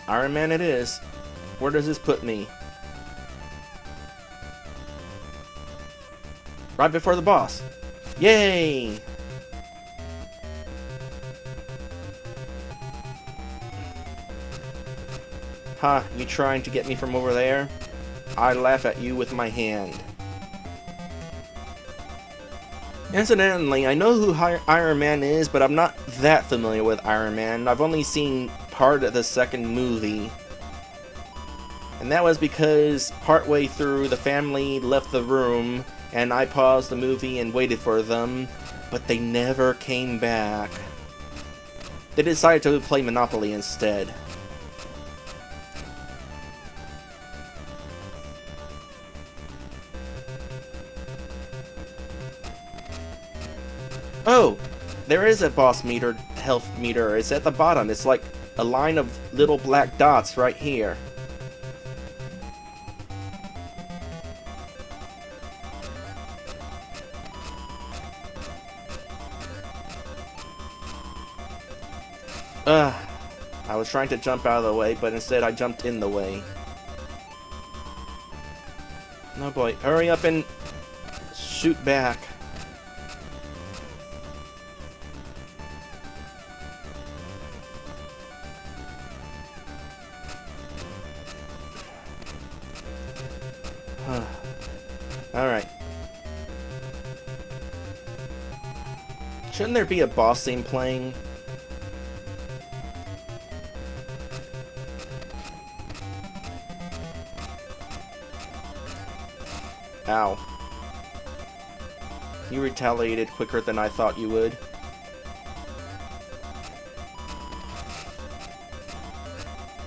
Iron Man it is. Where does this put me? Right before the boss. Yay! Ha, you trying to get me from over there? I laugh at you with my hand. Incidentally, I know who Iron Man is, but I'm not that familiar with Iron Man. I've only seen part of the second movie. And that was because partway through the family left the room and I paused the movie and waited for them, but they never came back. They decided to play Monopoly instead. Oh! There is a boss meter, health meter. It's at the bottom. It's like a line of little black dots right here. I was trying to jump out of the way, but instead I jumped in the way. No boy, hurry up and shoot back. Alright. Shouldn't there be a boss theme playing? Ow. You retaliated quicker than I thought you would.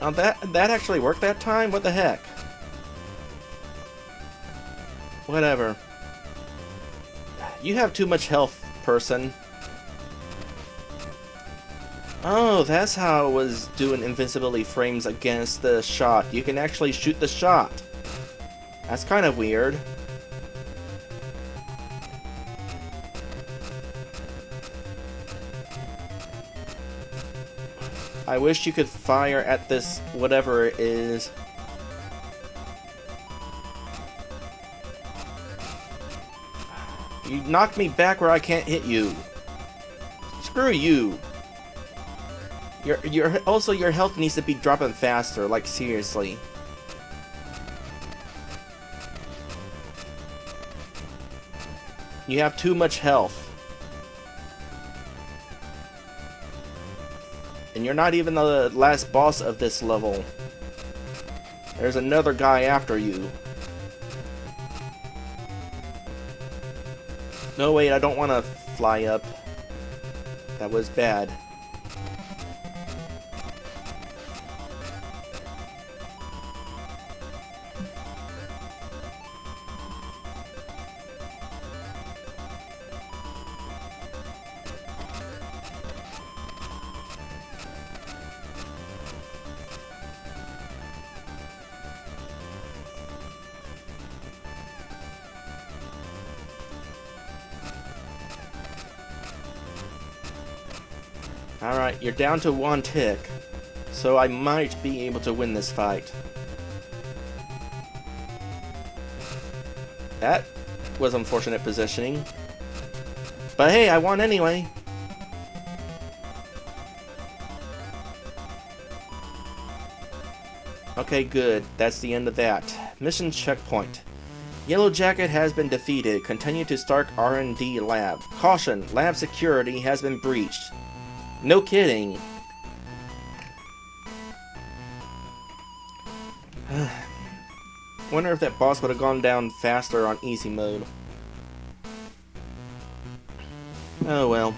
Oh, that actually worked that time? What the heck? Whatever. You have too much health, person. Oh, that's how it was doing invincibility frames against the shot. You can actually shoot the shot. That's kind of weird. I wish you could fire at this whatever it is. You knocked me back where I can't hit you. Screw you. Also your health needs to be dropping faster, like seriously. You have too much health. And you're not even the last boss of this level. There's another guy after you. No, wait, I don't want to fly up. That was bad. Alright, you're down to one tick, so I might be able to win this fight. That was unfortunate positioning. But hey, I won anyway. Okay, good. That's the end of that. Mission checkpoint. Yellow Jacket has been defeated. Continue to Stark R&D lab. Caution, lab security has been breached. No kidding. Wonder if that boss would have gone down faster on easy mode. Oh well.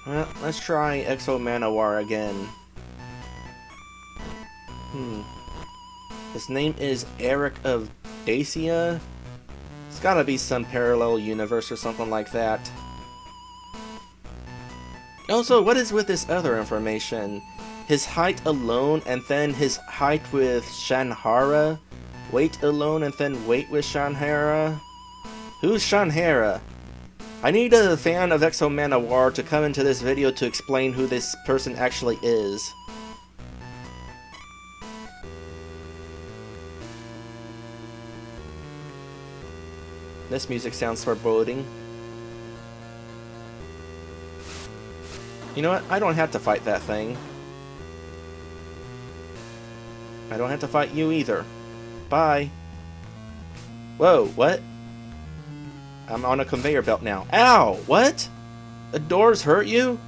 Well, let's try Exo Manowar again. His name is Eric of Dacia? It's gotta be some parallel universe or something like that. Also, what is with this other information? His height alone and then his height with Shanhara? Weight alone and then weight with Shanhara? Who's Shanhara? I need a fan of Exo Manowar to come into this video to explain who this person actually is. This music sounds foreboding. You know what? I don't have to fight that thing. I don't have to fight you either. Bye. Whoa, what? I'm on a conveyor belt now. Ow! What? The doors hurt you?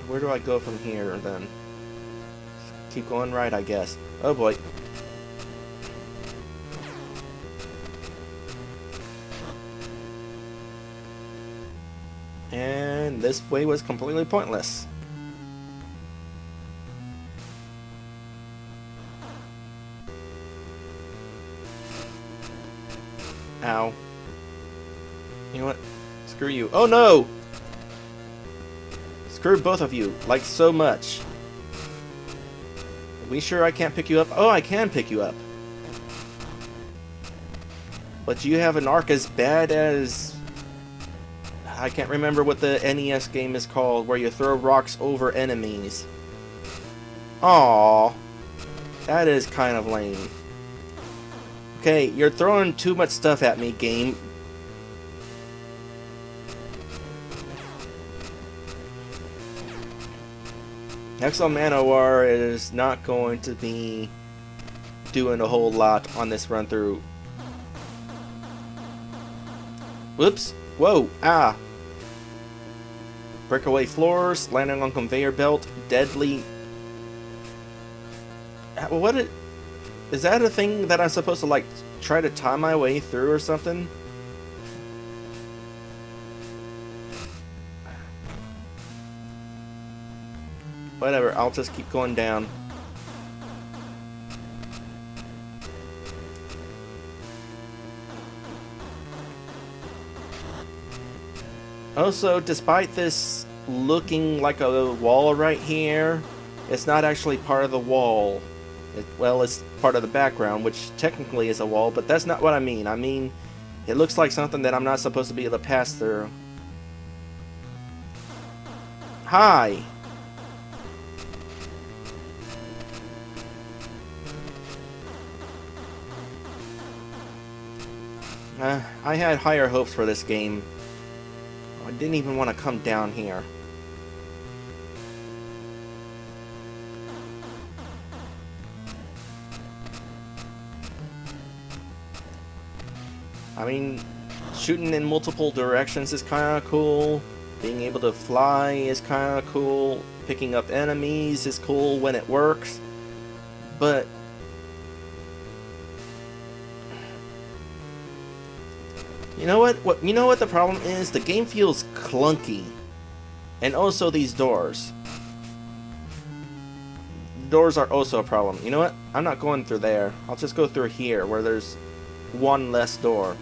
Where do I go from here then? Keep going right, I guess. Oh boy. And this way was completely pointless. Ow. You know what? Screw you. Oh no! Screw both of you, like so much. Are we sure I can't pick you up? Oh, I can pick you up. But you have an arc as bad as... I can't remember what the NES game is called, where you throw rocks over enemies. Aww. That is kind of lame. Okay, you're throwing too much stuff at me, game. Exo Manowar is not going to be doing a whole lot on this run through. Whoops. Whoa. Ah. Breakaway floors, landing on conveyor belt, deadly. What is that a thing that I'm supposed to like try to time my way through or something? Whatever, I'll just keep going down. Also, despite this looking like a wall right here, it's not actually part of the wall. Well, it's part of the background, which technically is a wall, but that's not what I mean. I mean, it looks like something that I'm not supposed to be able to pass through. Hi! I had higher hopes for this game. I didn't even want to come down here. I mean, shooting in multiple directions is kind of cool. Being able to fly is kind of cool. Picking up enemies is cool when it works. But you know what? You know what the problem is? The game feels clunky. And also these doors. Doors are also a problem. You know what? I'm not going through there. I'll just go through here where there's one less door.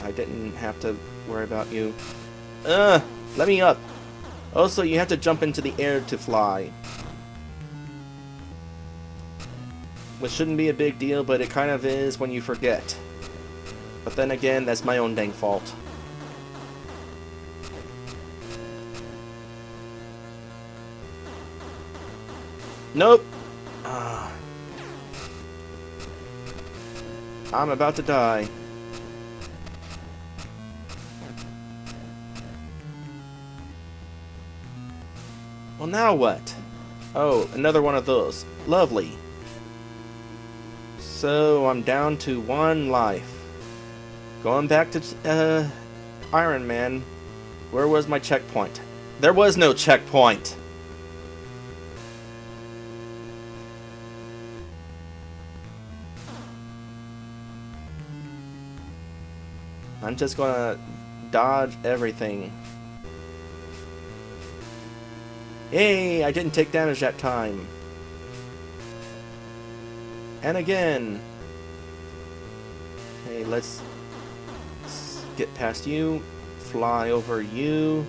I didn't have to worry about you. Let me up. Also, you have to jump into the air to fly. Which shouldn't be a big deal, but it kind of is when you forget. But then again, that's my own dang fault. Nope. I'm about to die. Well, now what? Oh, another one of those. Lovely. So, I'm down to one life. Going back to, Iron Man. Where was my checkpoint? There was no checkpoint! I'm just gonna dodge everything. Hey, I didn't take damage that time. And again. Hey, let's get past you. Fly over you.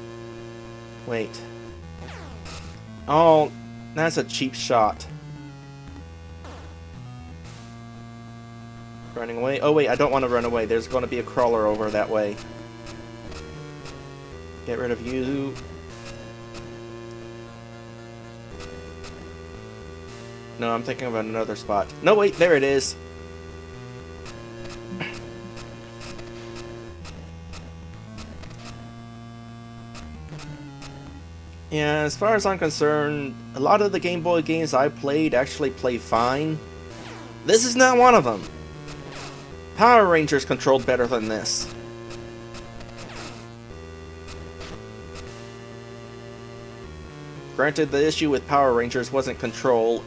Wait. Oh, that's a cheap shot. Running away. Oh wait, I don't want to run away. There's going to be a crawler over that way. Get rid of you. No, I'm thinking of another spot. No, wait, there it is. Yeah, as far as I'm concerned, a lot of the Game Boy games I played actually play fine. This is not one of them. Power Rangers controlled better than this. Granted, the issue with Power Rangers wasn't control.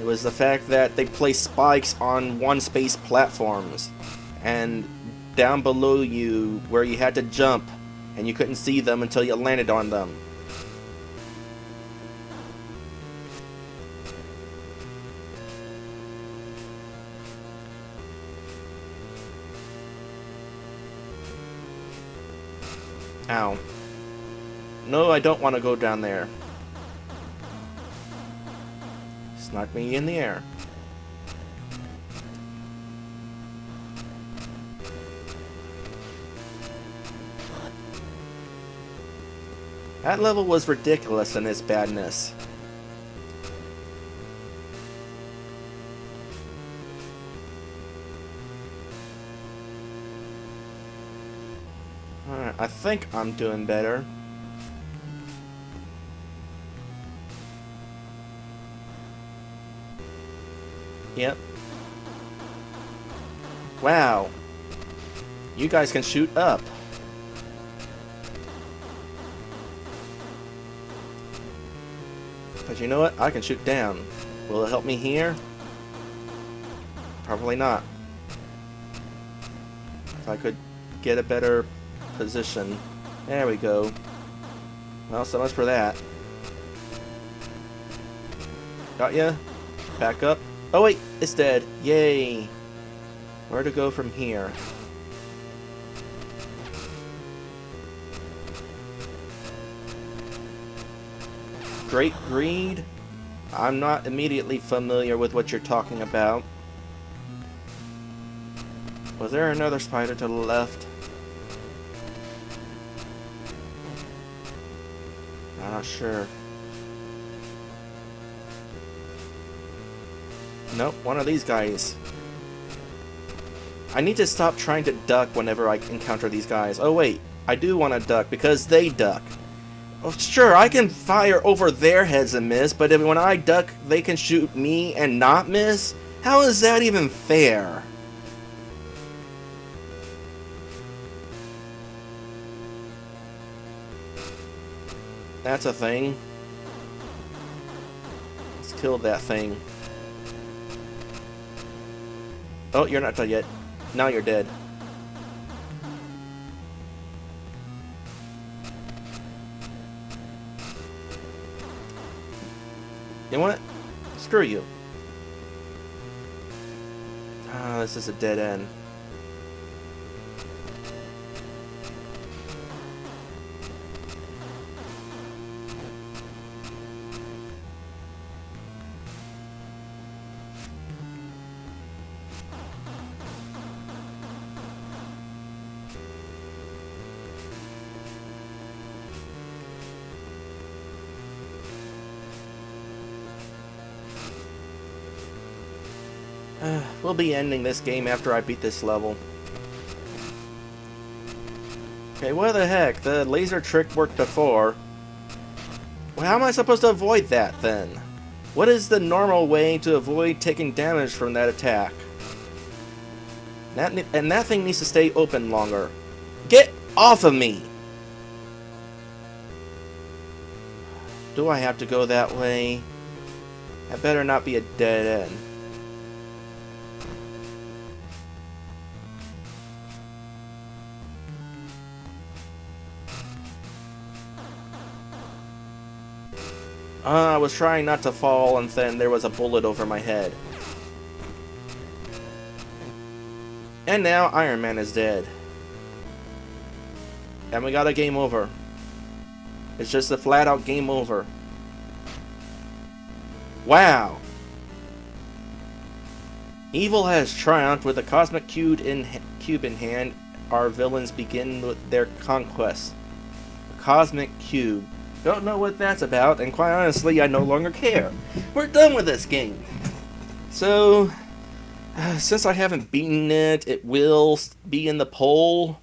It was the fact that they placed spikes on one-space platforms. And down below you, where you had to jump, and you couldn't see them until you landed on them. Ow. No, I don't want to go down there. Knock me in the air. That level was ridiculous in its badness. Alright, I think I'm doing better. Yep. Wow. You guys can shoot up. But you know what? I can shoot down. Will it help me here? Probably not. If I could get a better position. There we go. Well, so much for that. Got ya? Back up. Oh wait, it's dead. Yay. Where to go from here? Great Greed? I'm not immediately familiar with what you're talking about. Was there another spider to the left? I'm not sure. Nope, one of these guys. I need to stop trying to duck whenever I encounter these guys. Oh wait, I do want to duck because they duck. Oh, sure, I can fire over their heads and miss, but when I duck, they can shoot me and not miss? How is that even fair? That's a thing. Let's kill that thing. Oh, you're not dead yet. Now you're dead. You know what? Screw you. Ah, this is a dead end. We'll be ending this game after I beat this level. Okay, what the heck? The laser trick worked before. Well, how am I supposed to avoid that, then? What is the normal way to avoid taking damage from that attack? That thing needs to stay open longer. Get off of me! Do I have to go that way? That better not be a dead end. I was trying not to fall, and then there was a bullet over my head. And now Iron Man is dead. And we got a game over. It's just a flat-out game over. Wow! Evil has triumphed. With the cosmic cube in hand, our villains begin with their conquest. The cosmic cube. Don't know what that's about, and quite honestly, I no longer care. We're done with this game. So, since I haven't beaten it, it will be in the poll.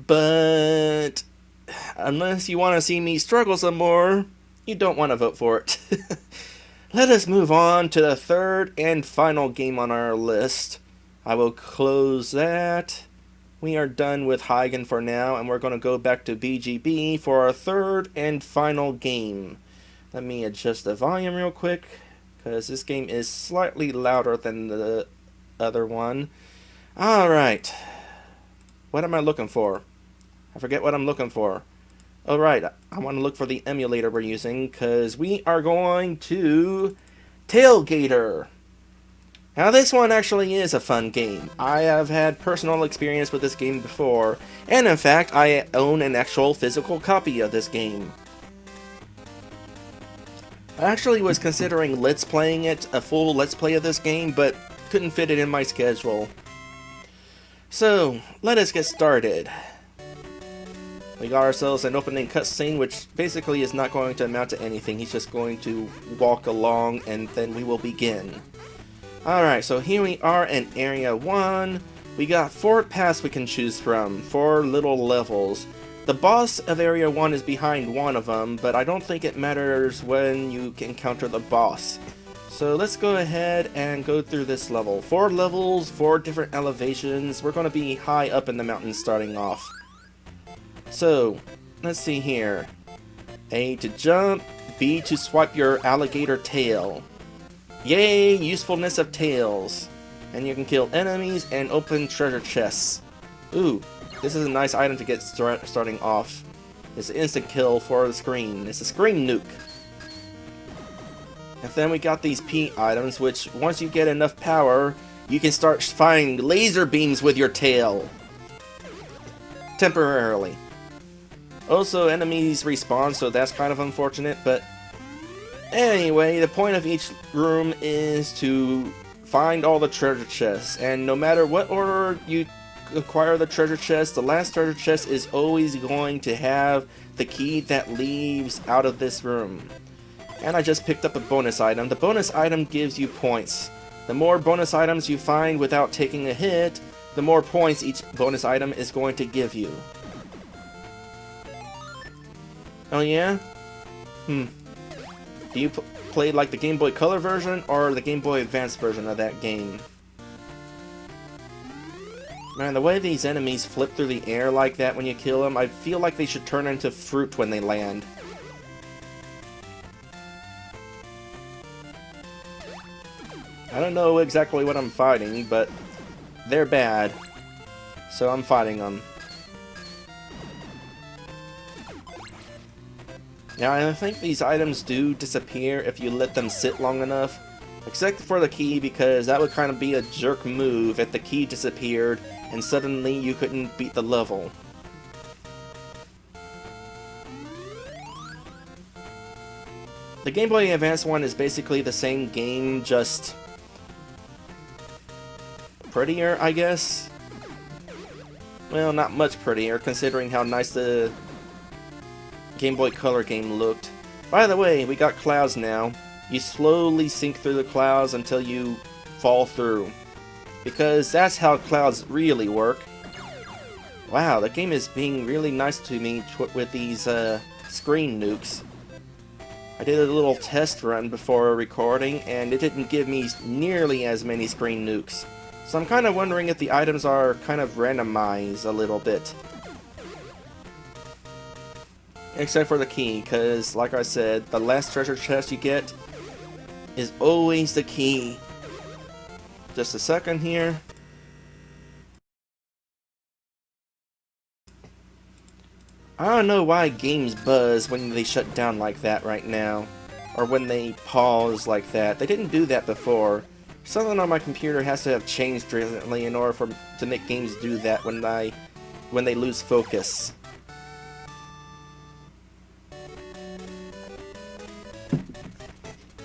But unless you want to see me struggle some more, you don't want to vote for it. Let us move on to the third and final game on our list. I will close that. We are done with Hagen for now, and we're going to go back to BGB for our third and final game. Let me adjust the volume real quick, because this game is slightly louder than the other one. Alright. What am I looking for? I forget what I'm looking for. Alright, I want to look for the emulator we're using, because we are going to Gator. Now this one actually is a fun game. I have had personal experience with this game before, and in fact I own an actual physical copy of this game. I actually was considering Let's Playing it, a full Let's Play of this game, but couldn't fit it in my schedule. So, let us get started. We got ourselves an opening cutscene, which basically is not going to amount to anything. He's just going to walk along, and then we will begin. Alright, so here we are in Area 1. We got 4 paths we can choose from, 4 little levels. The boss of Area 1 is behind one of them, but I don't think it matters when you encounter the boss. So let's go ahead and go through this level. 4 levels, 4 different elevations. We're going to be high up in the mountains starting off. So, let's see here. A to jump, B to swipe your alligator tail. Yay, usefulness of tails. And you can kill enemies and open treasure chests. Ooh, this is a nice item to get starting off. It's an instant kill for the screen. It's a screen nuke. And then we got these P items, which once you get enough power, you can start firing laser beams with your tail. Temporarily. Also, enemies respawn, so that's kind of unfortunate, but anyway, the point of each room is to find all the treasure chests, and no matter what order you acquire the treasure chest, the last treasure chest is always going to have the key that leaves out of this room. And I just picked up a bonus item. The bonus item gives you points. The more bonus items you find without taking a hit, the more points each bonus item is going to give you. Oh yeah? Do you play like the Game Boy Color version or the Game Boy Advance version of that game? Man, the way these enemies flip through the air like that when you kill them, I feel like they should turn into fruit when they land. I don't know exactly what I'm fighting, but they're bad. So I'm fighting them. Now, I think these items do disappear if you let them sit long enough. Except for the key, because that would kind of be a jerk move if the key disappeared and suddenly you couldn't beat the level. The Game Boy Advance one is basically the same game, just prettier, I guess? Well, not much prettier, considering how nice the Game Boy Color game looked. By the way, we got clouds now. You slowly sink through the clouds until you fall through. Because that's how clouds really work. Wow, the game is being really nice to me with these screen nukes. I did a little test run before recording, and it didn't give me nearly as many screen nukes. So I'm kind of wondering if the items are kind of randomized a little bit. Except for the key, because like I said, the last treasure chest you get is always the key. Just a second here. I don't know why games buzz when they shut down like that right now. Or when they pause like that. They didn't do that before. Something on my computer has to have changed recently in order to make games do that when they lose focus.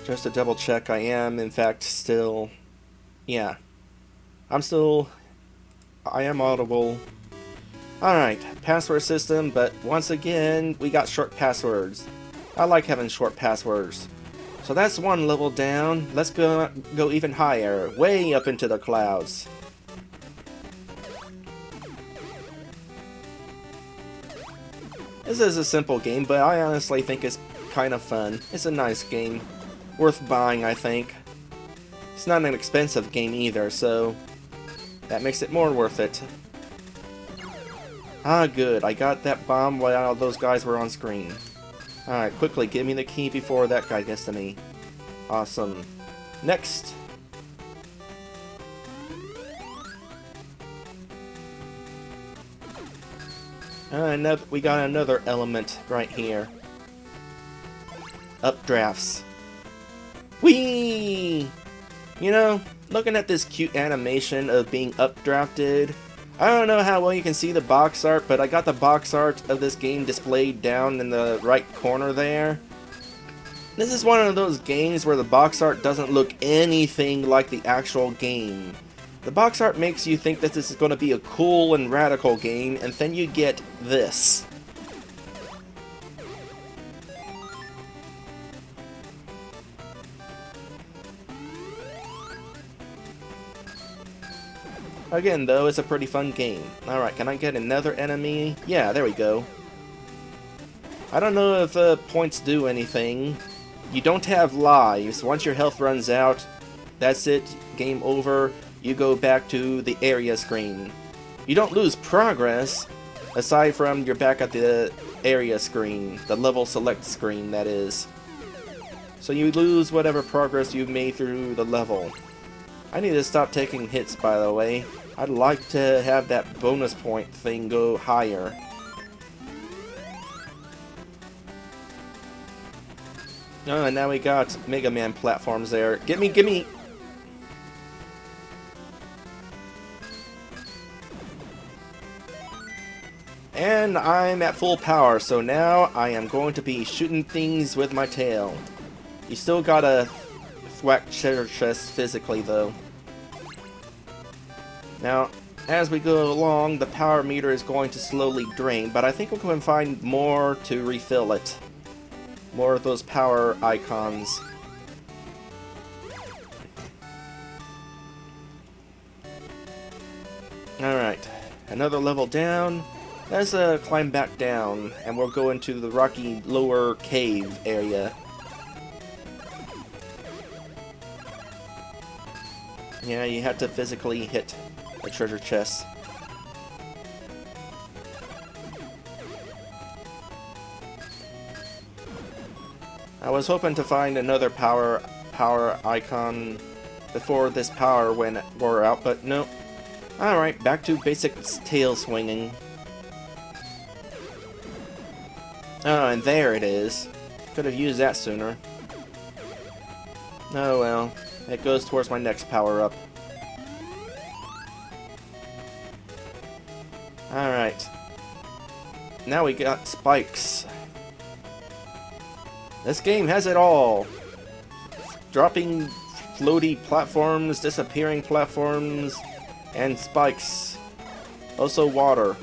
Just to double check, I am in fact still... Yeah. I am audible. Alright, password system, but once again, we got short passwords. I like having short passwords. So that's one level down. Let's go even higher, way up into the clouds. This is a simple game, but I honestly think it's kind of fun. It's a nice game. Worth buying, I think. It's not an expensive game either, so that makes it more worth it. Ah, good. I got that bomb while those guys were on screen. Alright, quickly, give me the key before that guy gets to me. Awesome. Next! We got another element right here. Updrafts. Whee! You know, looking at this cute animation of being updrafted, I don't know how well you can see the box art, but I got the box art of this game displayed down in the right corner there. This is one of those games where the box art doesn't look anything like the actual game. The box art makes you think that this is going to be a cool and radical game, and then you get this. Again, though, it's a pretty fun game. Alright, can I get another enemy? Yeah, there we go. I don't know if points do anything. You don't have lives. Once your health runs out, that's it. Game over. You go back to the area screen. You don't lose progress, aside from you're back at the area screen. The level select screen, that is. So you lose whatever progress you've made through the level. I need to stop taking hits, by the way. I'd like to have that bonus point thing go higher. Oh, and now we got Mega Man platforms there. Gimme, gimme! And I'm at full power, so now I am going to be shooting things with my tail. You still gotta thwack treasure chests physically, though. Now, as we go along, the power meter is going to slowly drain, but I think we're going to find more to refill it. More of those power icons. Alright, another level down. Let's climb back down, and we'll go into the rocky lower cave area. Yeah, you have to physically hit a treasure chest. I was hoping to find another power icon before this power wore out, but no. Alright, back to basic tail swinging. Oh, and there it is. Could have used that sooner. Oh well. It goes towards my next power-up. Alright. Now we got spikes. This game has it all. Dropping floaty platforms, disappearing platforms, and spikes. Also water.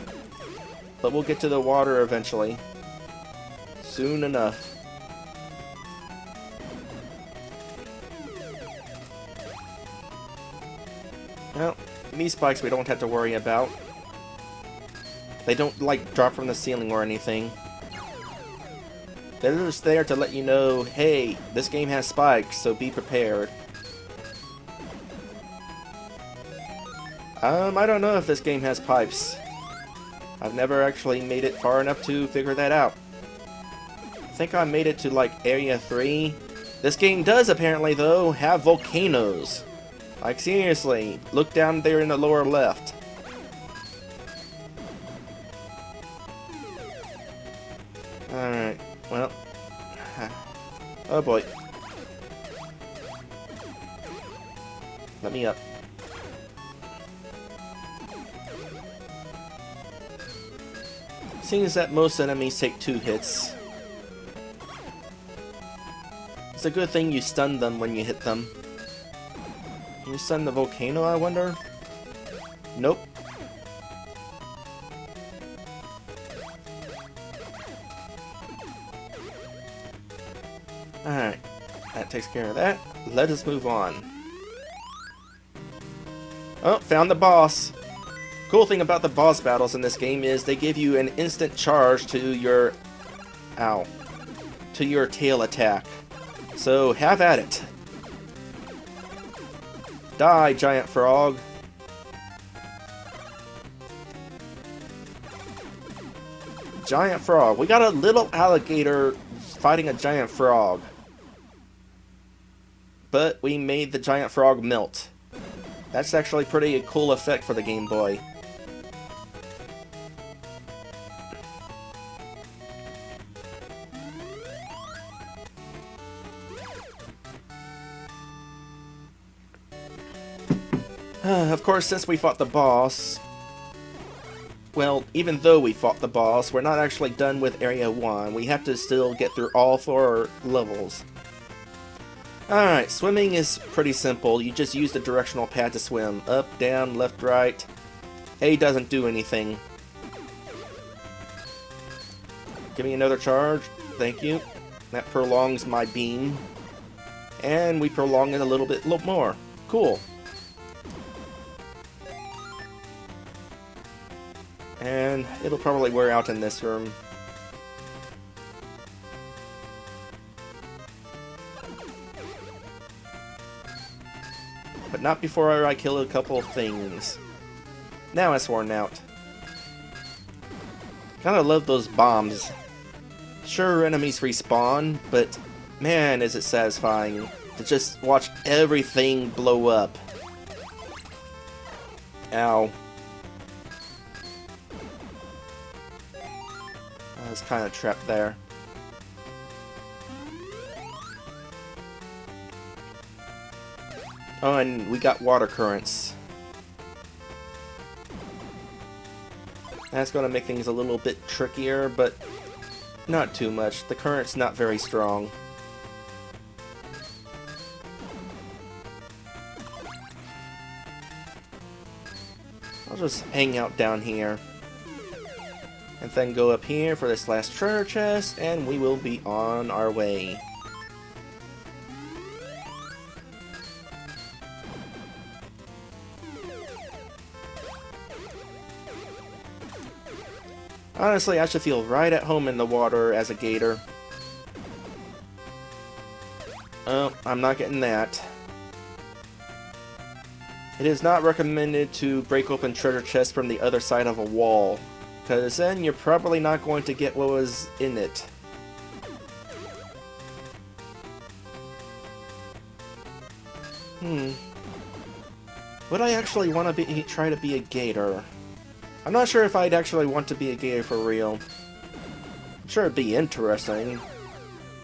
But we'll get to the water eventually. Soon enough. Well, these spikes we don't have to worry about. They don't, like, drop from the ceiling or anything. They're just there to let you know, hey, this game has spikes, so be prepared. I don't know if this game has pipes. I've never actually made it far enough to figure that out. I think I made it to, like, Area 3. This game does, apparently, though, have volcanoes. Like, seriously, look down there in the lower left. Alright, well. Oh boy. Let me up. Seems that most enemies take 2 hits. It's a good thing you stun them when you hit them. Can you stun the volcano, I wonder? Nope. Alright, that takes care of that. Let us move on. Oh, found the boss. Cool thing about the boss battles in this game is they give you an instant charge to your... Ow. To your tail attack. So, have at it. Die, giant frog. Giant frog. We got a little alligator fighting a giant frog. But we made the giant frog melt. That's actually pretty cool effect for the Game Boy. Of course, since we fought the boss... Well, even though we fought the boss, we're not actually done with Area 1. We have to still get through all 4 levels. Alright, swimming is pretty simple. You just use the directional pad to swim. Up, down, left, right. A doesn't do anything. Give me another charge. Thank you. That prolongs my beam. And we prolong it a little bit more. Cool. And it'll probably wear out in this room. But not before I kill a couple of things. Now it's worn out. Kinda love those bombs. Sure, enemies respawn, but man, is it satisfying to just watch everything blow up. Ow. I was kind of trapped there. Oh, and we got water currents. That's going to make things a little bit trickier, but not too much. The current's not very strong. I'll just hang out down here. And then go up here for this last treasure chest, and we will be on our way. Honestly, I should feel right at home in the water as a gator. Oh, I'm not getting that. It is not recommended to break open treasure chests from the other side of a wall, because then you're probably not going to get what was in it. Would I actually want to try to be a gator? I'm not sure if I'd actually want to be a gator for real. I'm sure it'd be interesting.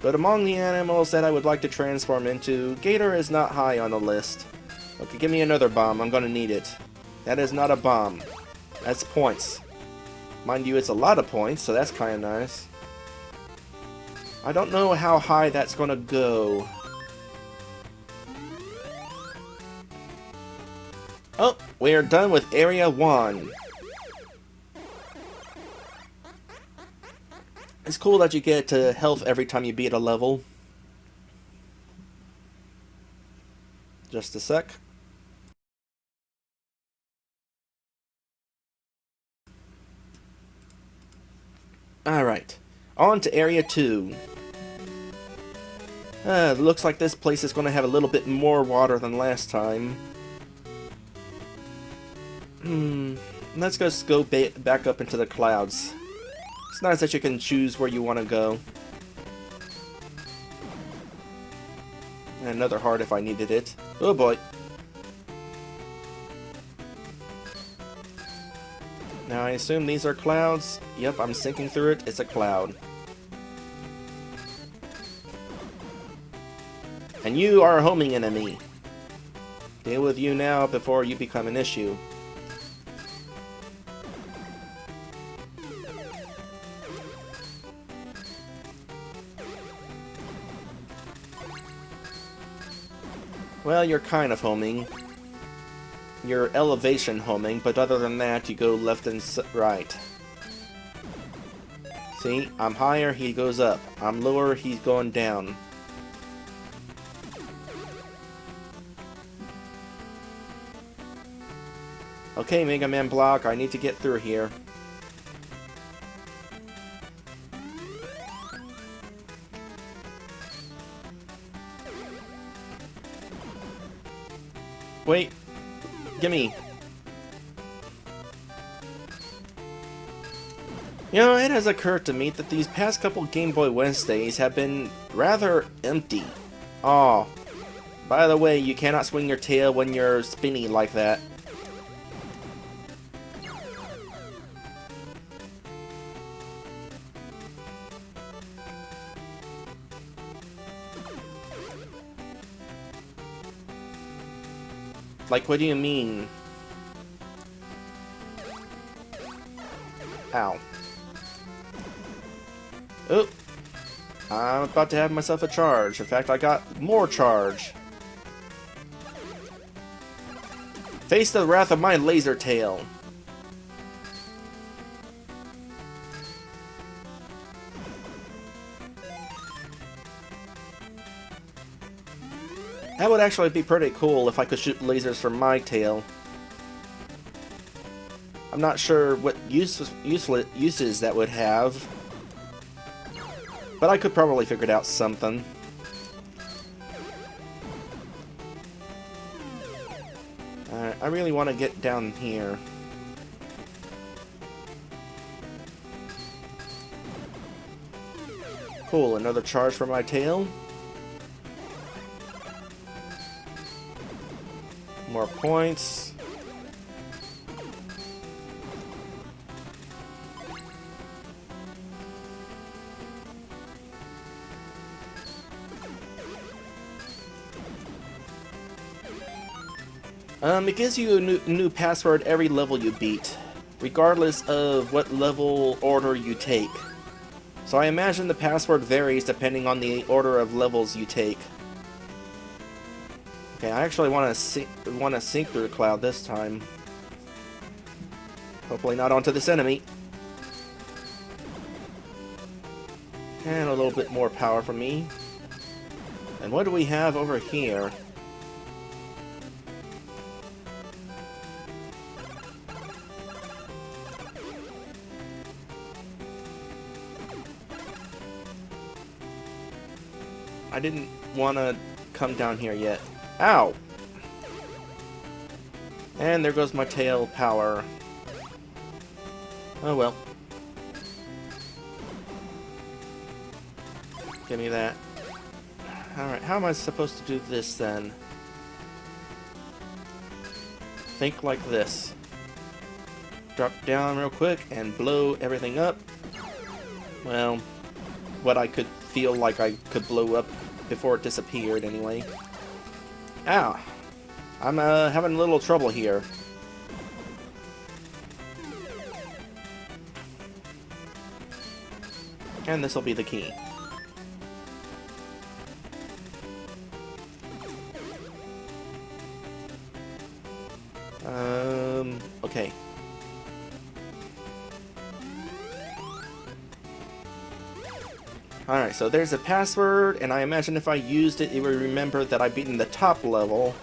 But among the animals that I would like to transform into, gator is not high on the list. Okay, give me another bomb. I'm gonna need it. That is not a bomb. That's points. Mind you, it's a lot of points, so that's kinda nice. I don't know how high that's gonna go. Oh, we're done with Area 1. It's cool that you get to health every time you beat a level. Just a sec. Alright, on to Area 2. Looks like this place is going to have a little bit more water than last time. Let's just go back up into the clouds. It's nice that you can choose where you want to go. And another heart if I needed it. Oh boy. Now I assume these are clouds. Yep, I'm sinking through it. It's a cloud. And you are a homing enemy. Deal with you now before you become an issue. Well, you're kind of homing. You're elevation homing, but other than that, you go left and right. See? I'm higher, he goes up. I'm lower, he's going down. Okay, Mega Man Block, I need to get through here. Wait. Gimme. You know, it has occurred to me that these past couple Game Boy Wednesdays have been rather empty. Aw. By the way, you cannot swing your tail when you're spinny like that. Like, what do you mean? Ow. Oh! I'm about to have myself a charge. In fact, I got more charge. Face the wrath of my laser tail. That would actually be pretty cool if I could shoot lasers from my tail. I'm not sure what uses that would have, but I could probably figure it out something. I really want to get down here. Cool, another charge for my tail. More points. It gives you a new password every level you beat. regardless of what level order you take. So I imagine the password varies depending on the order of levels you take. Okay, I actually want to sink through the cloud this time. Hopefully not onto this enemy. And a little bit more power from me. And what do we have over here? I didn't want to come down here yet. Ow! And there goes my tail power. Oh well. Give me that. Alright, how am I supposed to do this then? Think like this. Drop down real quick and blow everything up. Well, what I could feel like I could blow up before it disappeared anyway. Ow! I'm having a little trouble here. And this will be the key. Okay. Alright, so there's a password, and I imagine if I used it, it would remember that I've beaten the top level,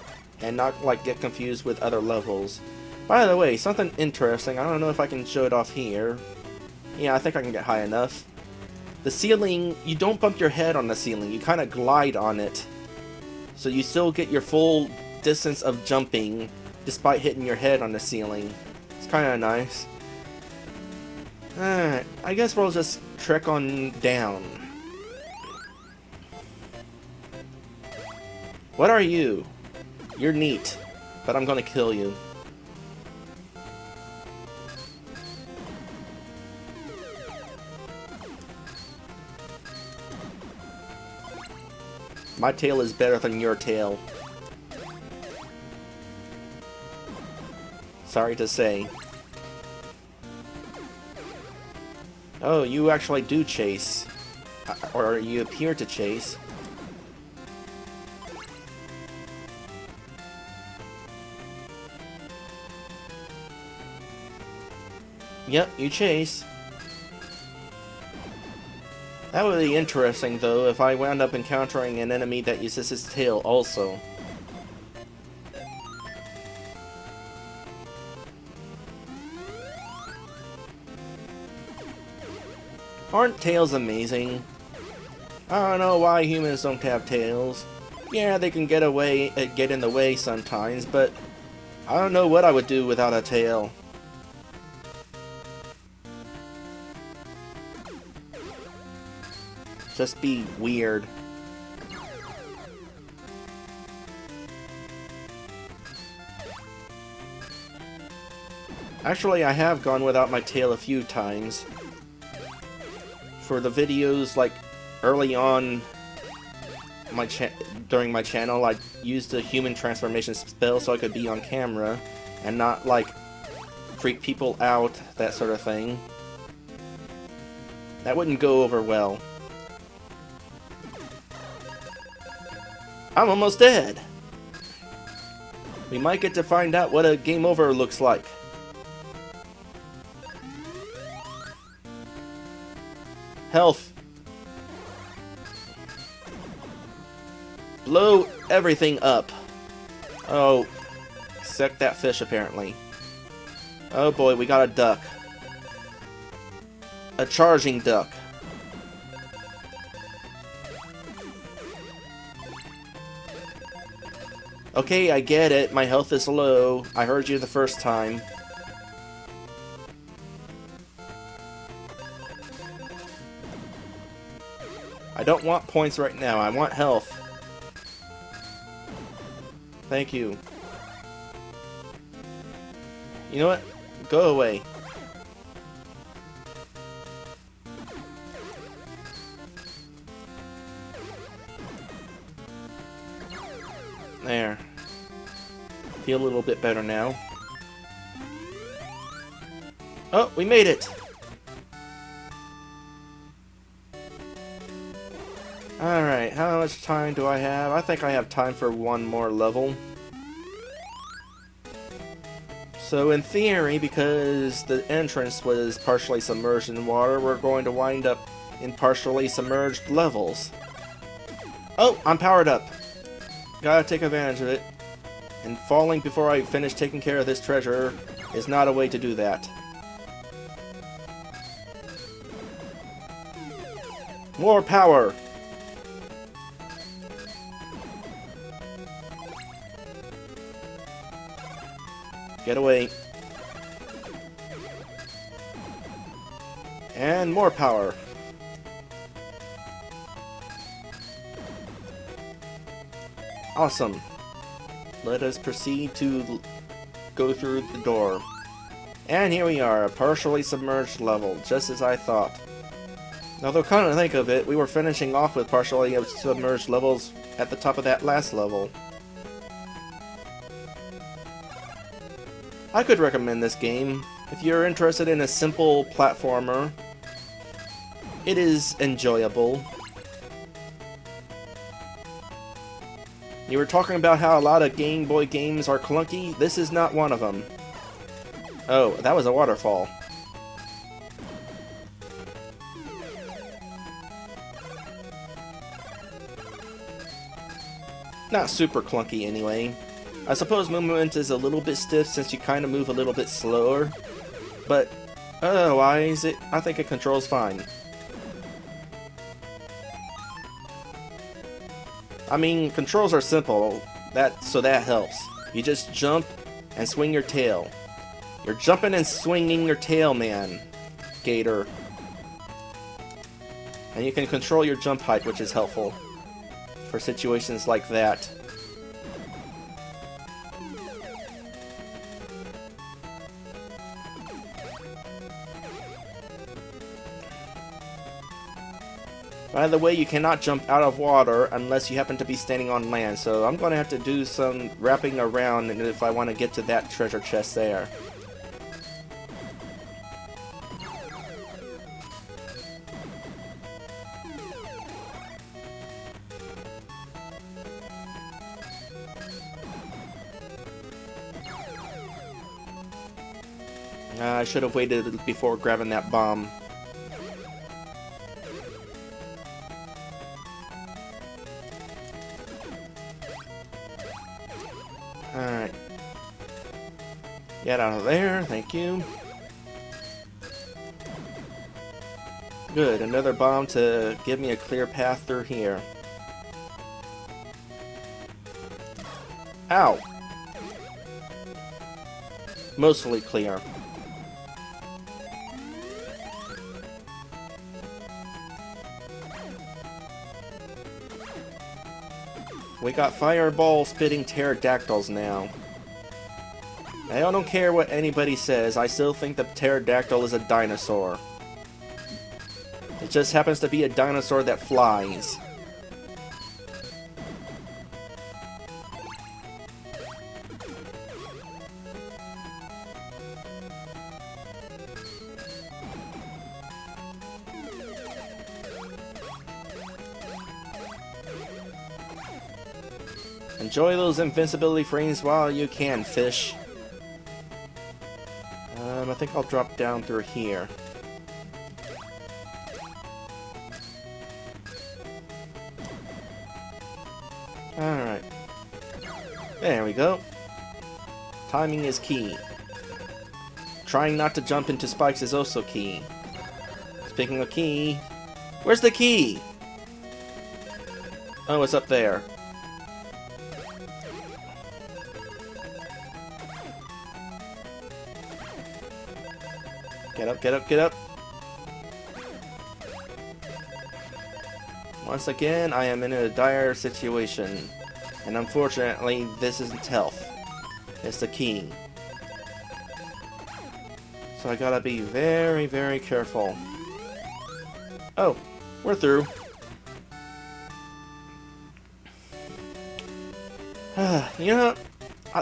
and not, like, get confused with other levels. By the way, something interesting, I don't know if I can show it off here. Yeah, I think I can get high enough. The ceiling, you don't bump your head on the ceiling, you kind of glide on it. So you still get your full distance of jumping, despite hitting your head on the ceiling. It's kind of nice. Alright, I guess we'll just trek on down. What are you? You're neat, but I'm gonna kill you. My tail is better than your tail. Sorry to say. Oh, you actually do chase. Or you appear to chase. Yep, you chase. That would be interesting, though, if I wound up encountering an enemy that uses his tail also. Aren't tails amazing? I don't know why humans don't have tails. Yeah, they can get in the way sometimes, but I don't know what I would do without a tail. Just be weird. Actually, I have gone without my tail a few times. For the videos, like, early on during my channel, I used a human transformation spell so I could be on camera and not, like, freak people out, that sort of thing. That wouldn't go over well. I'm almost dead! We might get to find out what a game over looks like. Health. Blow everything up. Oh, except that fish apparently. Oh boy, we got a duck. A charging duck. Okay, I get it. My health is low. I heard you the first time. I don't want points right now. I want health. Thank you. You know what? Go away. There. Feel a little bit better now. Oh, we made it! Alright, how much time do I have? I think I have time for one more level. So in theory, because the entrance was partially submerged in water, we're going to wind up in partially submerged levels. Oh, I'm powered up. Gotta take advantage of it. And falling before I finish taking care of this treasure is not a way to do that. More power! Get away. And more power. Awesome. Let us proceed to go through the door. And here we are, a partially submerged level, just as I thought. Although, come to think of it, we were finishing off with partially submerged levels at the top of that last level. I could recommend this game. If you're interested in a simple platformer, it is enjoyable. You were talking about how a lot of Game Boy games are clunky. This is not one of them. Oh, that was a waterfall. Not super clunky anyway. I suppose movement is a little bit stiff since you kind of move a little bit slower, but otherwise, I think it controls fine. I mean, controls are simple, so that helps. You just jump and swing your tail. You're jumping and swinging your tail, man, Gator. And you can control your jump height, which is helpful for situations like that. By the way, you cannot jump out of water unless you happen to be standing on land, so I'm going to have to do some wrapping around if I want to get to that treasure chest there. I should have waited before grabbing that bomb. Alright. Get out of there, thank you. Good, another bomb to give me a clear path through here. Ow! Mostly clear. We got fireball-spitting pterodactyls now. I don't care what anybody says, I still think the pterodactyl is a dinosaur. It just happens to be a dinosaur that flies. Enjoy those invincibility frames while you can, fish. I think I'll drop down through here. Alright. There we go. Timing is key. Trying not to jump into spikes is also key. Speaking of key, where's the key? Oh, it's up there. Get up, get up, get up. Once again, I am in a dire situation. And unfortunately, this isn't health. It's the key. So I gotta be very, very careful. Oh, we're through. You know,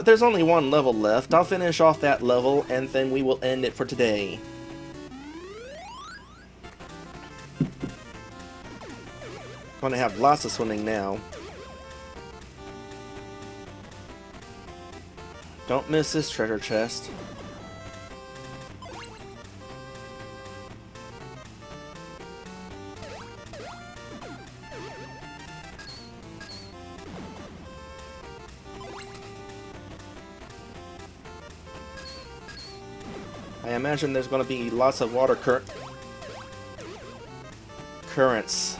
there's only one level left. I'll finish off that level, and then we will end it for today. Gonna have lots of swimming now. Don't miss this treasure chest. I imagine there's going to be lots of water currents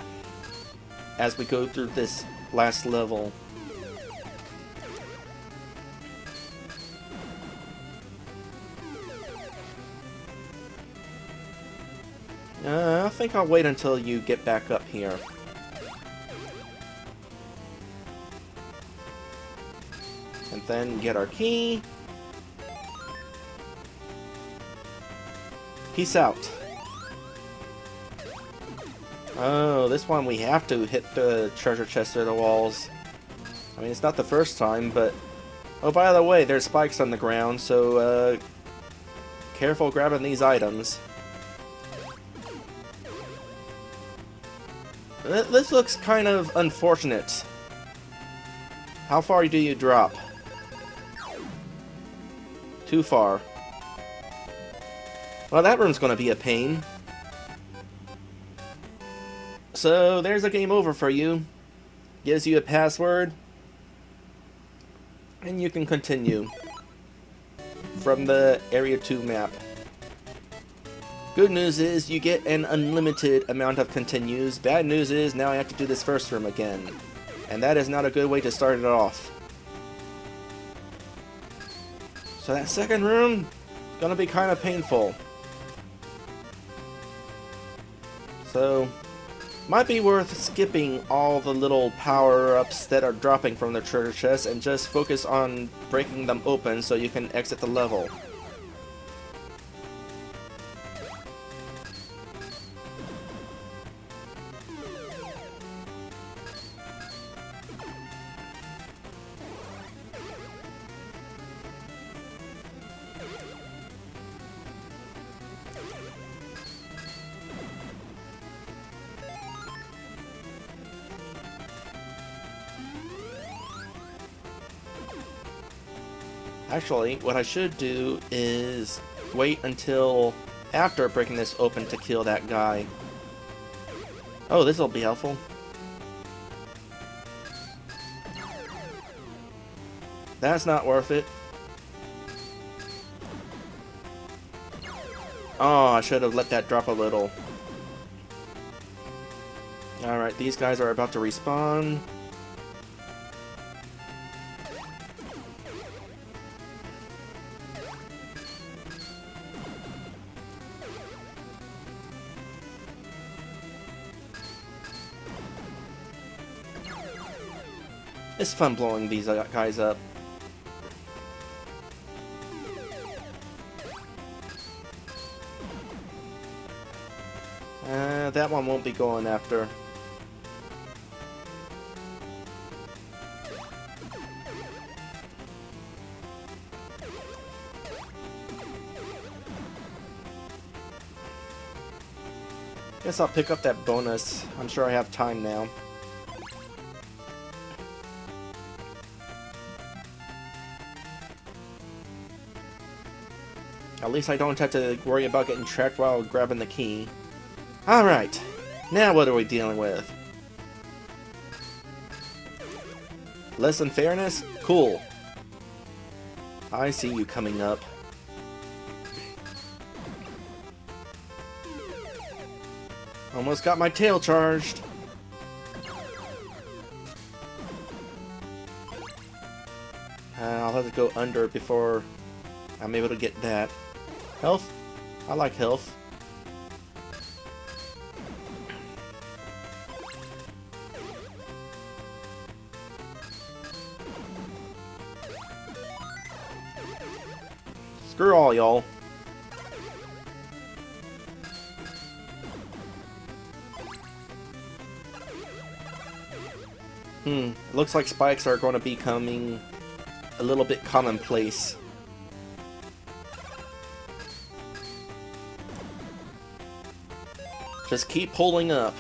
as we go through this last level. I think I'll wait until you get back up here. And then get our key. Peace out. Oh, this one we have to hit the treasure chest through the walls. I mean, it's not the first time, but... Oh, by the way, there's spikes on the ground, so, careful grabbing these items. This looks kind of unfortunate. How far do you drop? Too far. Well, that room's gonna be a pain. So, there's a game over for you. Gives you a password. And you can continue from the Area 2 map. Good news is you get an unlimited amount of continues. Bad news is now I have to do this first room again. And that is not a good way to start it off. So that second room is gonna be kind of painful. So, might be worth skipping all the little power-ups that are dropping from the treasure chest and just focus on breaking them open so you can exit the level. Actually, what I should do is wait until after breaking this open to kill that guy. Oh, this'll be helpful. That's not worth it. Oh, I should have let that drop a little. Alright, these guys are about to respawn. It's fun blowing these guys up. That one won't be going after. Guess I'll pick up that bonus. I'm sure I have time now. At least I don't have to worry about getting tracked while grabbing the key. Alright, now what are we dealing with? Less unfairness? Cool. I see you coming up. Almost got my tail charged. I'll have to go under before I'm able to get that. Health? I like health. Screw all y'all. Looks like spikes are going to be becoming a little bit commonplace. Just keep pulling up.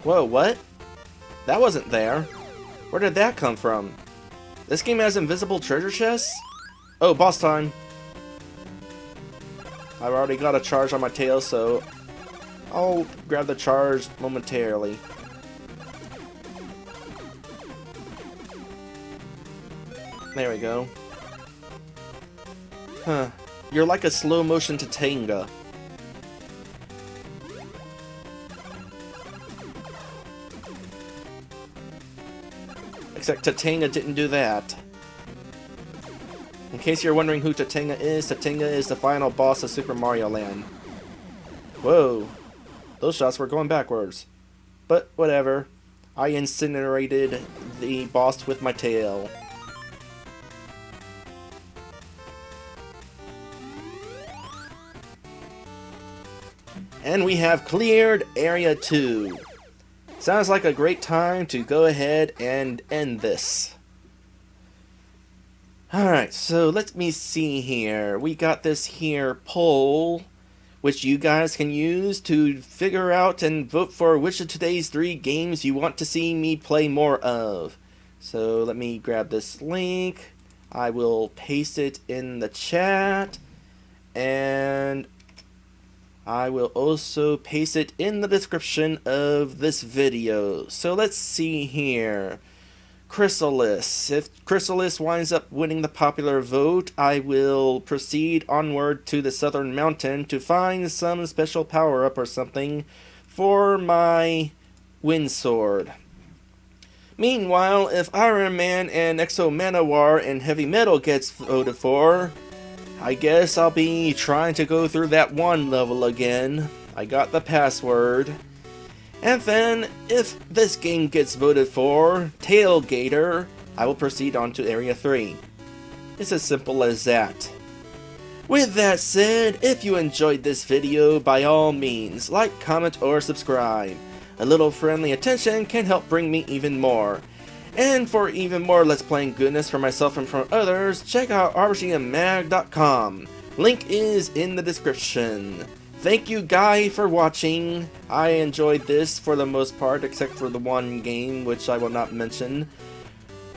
Whoa, what? That wasn't there. Where did that come from? This game has invisible treasure chests? Oh, boss time. I've already got a charge on my tail, so I'll grab the charge momentarily. There we go. Huh. You're like a slow motion Tatanga. Except Tatanga didn't do that. In case you're wondering who Tatanga is the final boss of Super Mario Land. Whoa. Those shots were going backwards. But whatever. I incinerated the boss with my tail. And we have cleared Area 2. Sounds like a great time to go ahead and end this. Alright, so let me see here. We got this here poll, which you guys can use to figure out and vote for which of today's 3 games you want to see me play more of. So let me grab this link. I will paste it in the chat. And I will also paste it in the description of this video. So let's see here. Crystalis. If Crystalis winds up winning the popular vote, I will proceed onward to the southern mountain to find some special power-up or something for my wind sword. Meanwhile, if Iron Man and Exo Manowar and Heavy Metal gets voted for, I guess I'll be trying to go through that one level again. I got the password. And then, if this game gets voted for, Gator, I will proceed on to Area 3. It's as simple as that. With that said, if you enjoyed this video, by all means, like, comment, or subscribe. A little friendly attention can help bring me even more. And for even more Let's Playing goodness for myself and for others, check out RPGMmag.com. Link is in the description. Thank you, Guy, for watching. I enjoyed this for the most part, except for the one game, which I will not mention.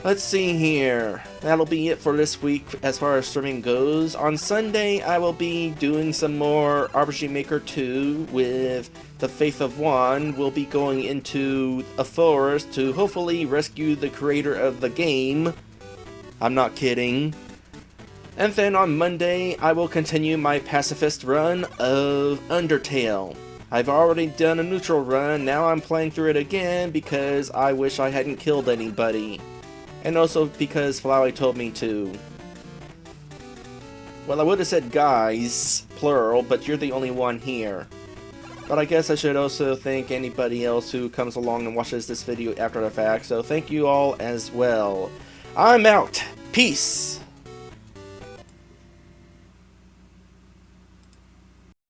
Let's see here. That'll be it for this week as far as streaming goes. On Sunday, I will be doing some more RPG Maker 2 with the Faith of One. We'll be going into a forest to hopefully rescue the creator of the game. I'm not kidding. And then on Monday, I will continue my pacifist run of Undertale. I've already done a neutral run, now I'm playing through it again because I wish I hadn't killed anybody. And also because Flowey told me to. Well, I would have said guys, plural, but you're the only one here. But I guess I should also thank anybody else who comes along and watches this video after the fact, so thank you all as well. I'm out! Peace!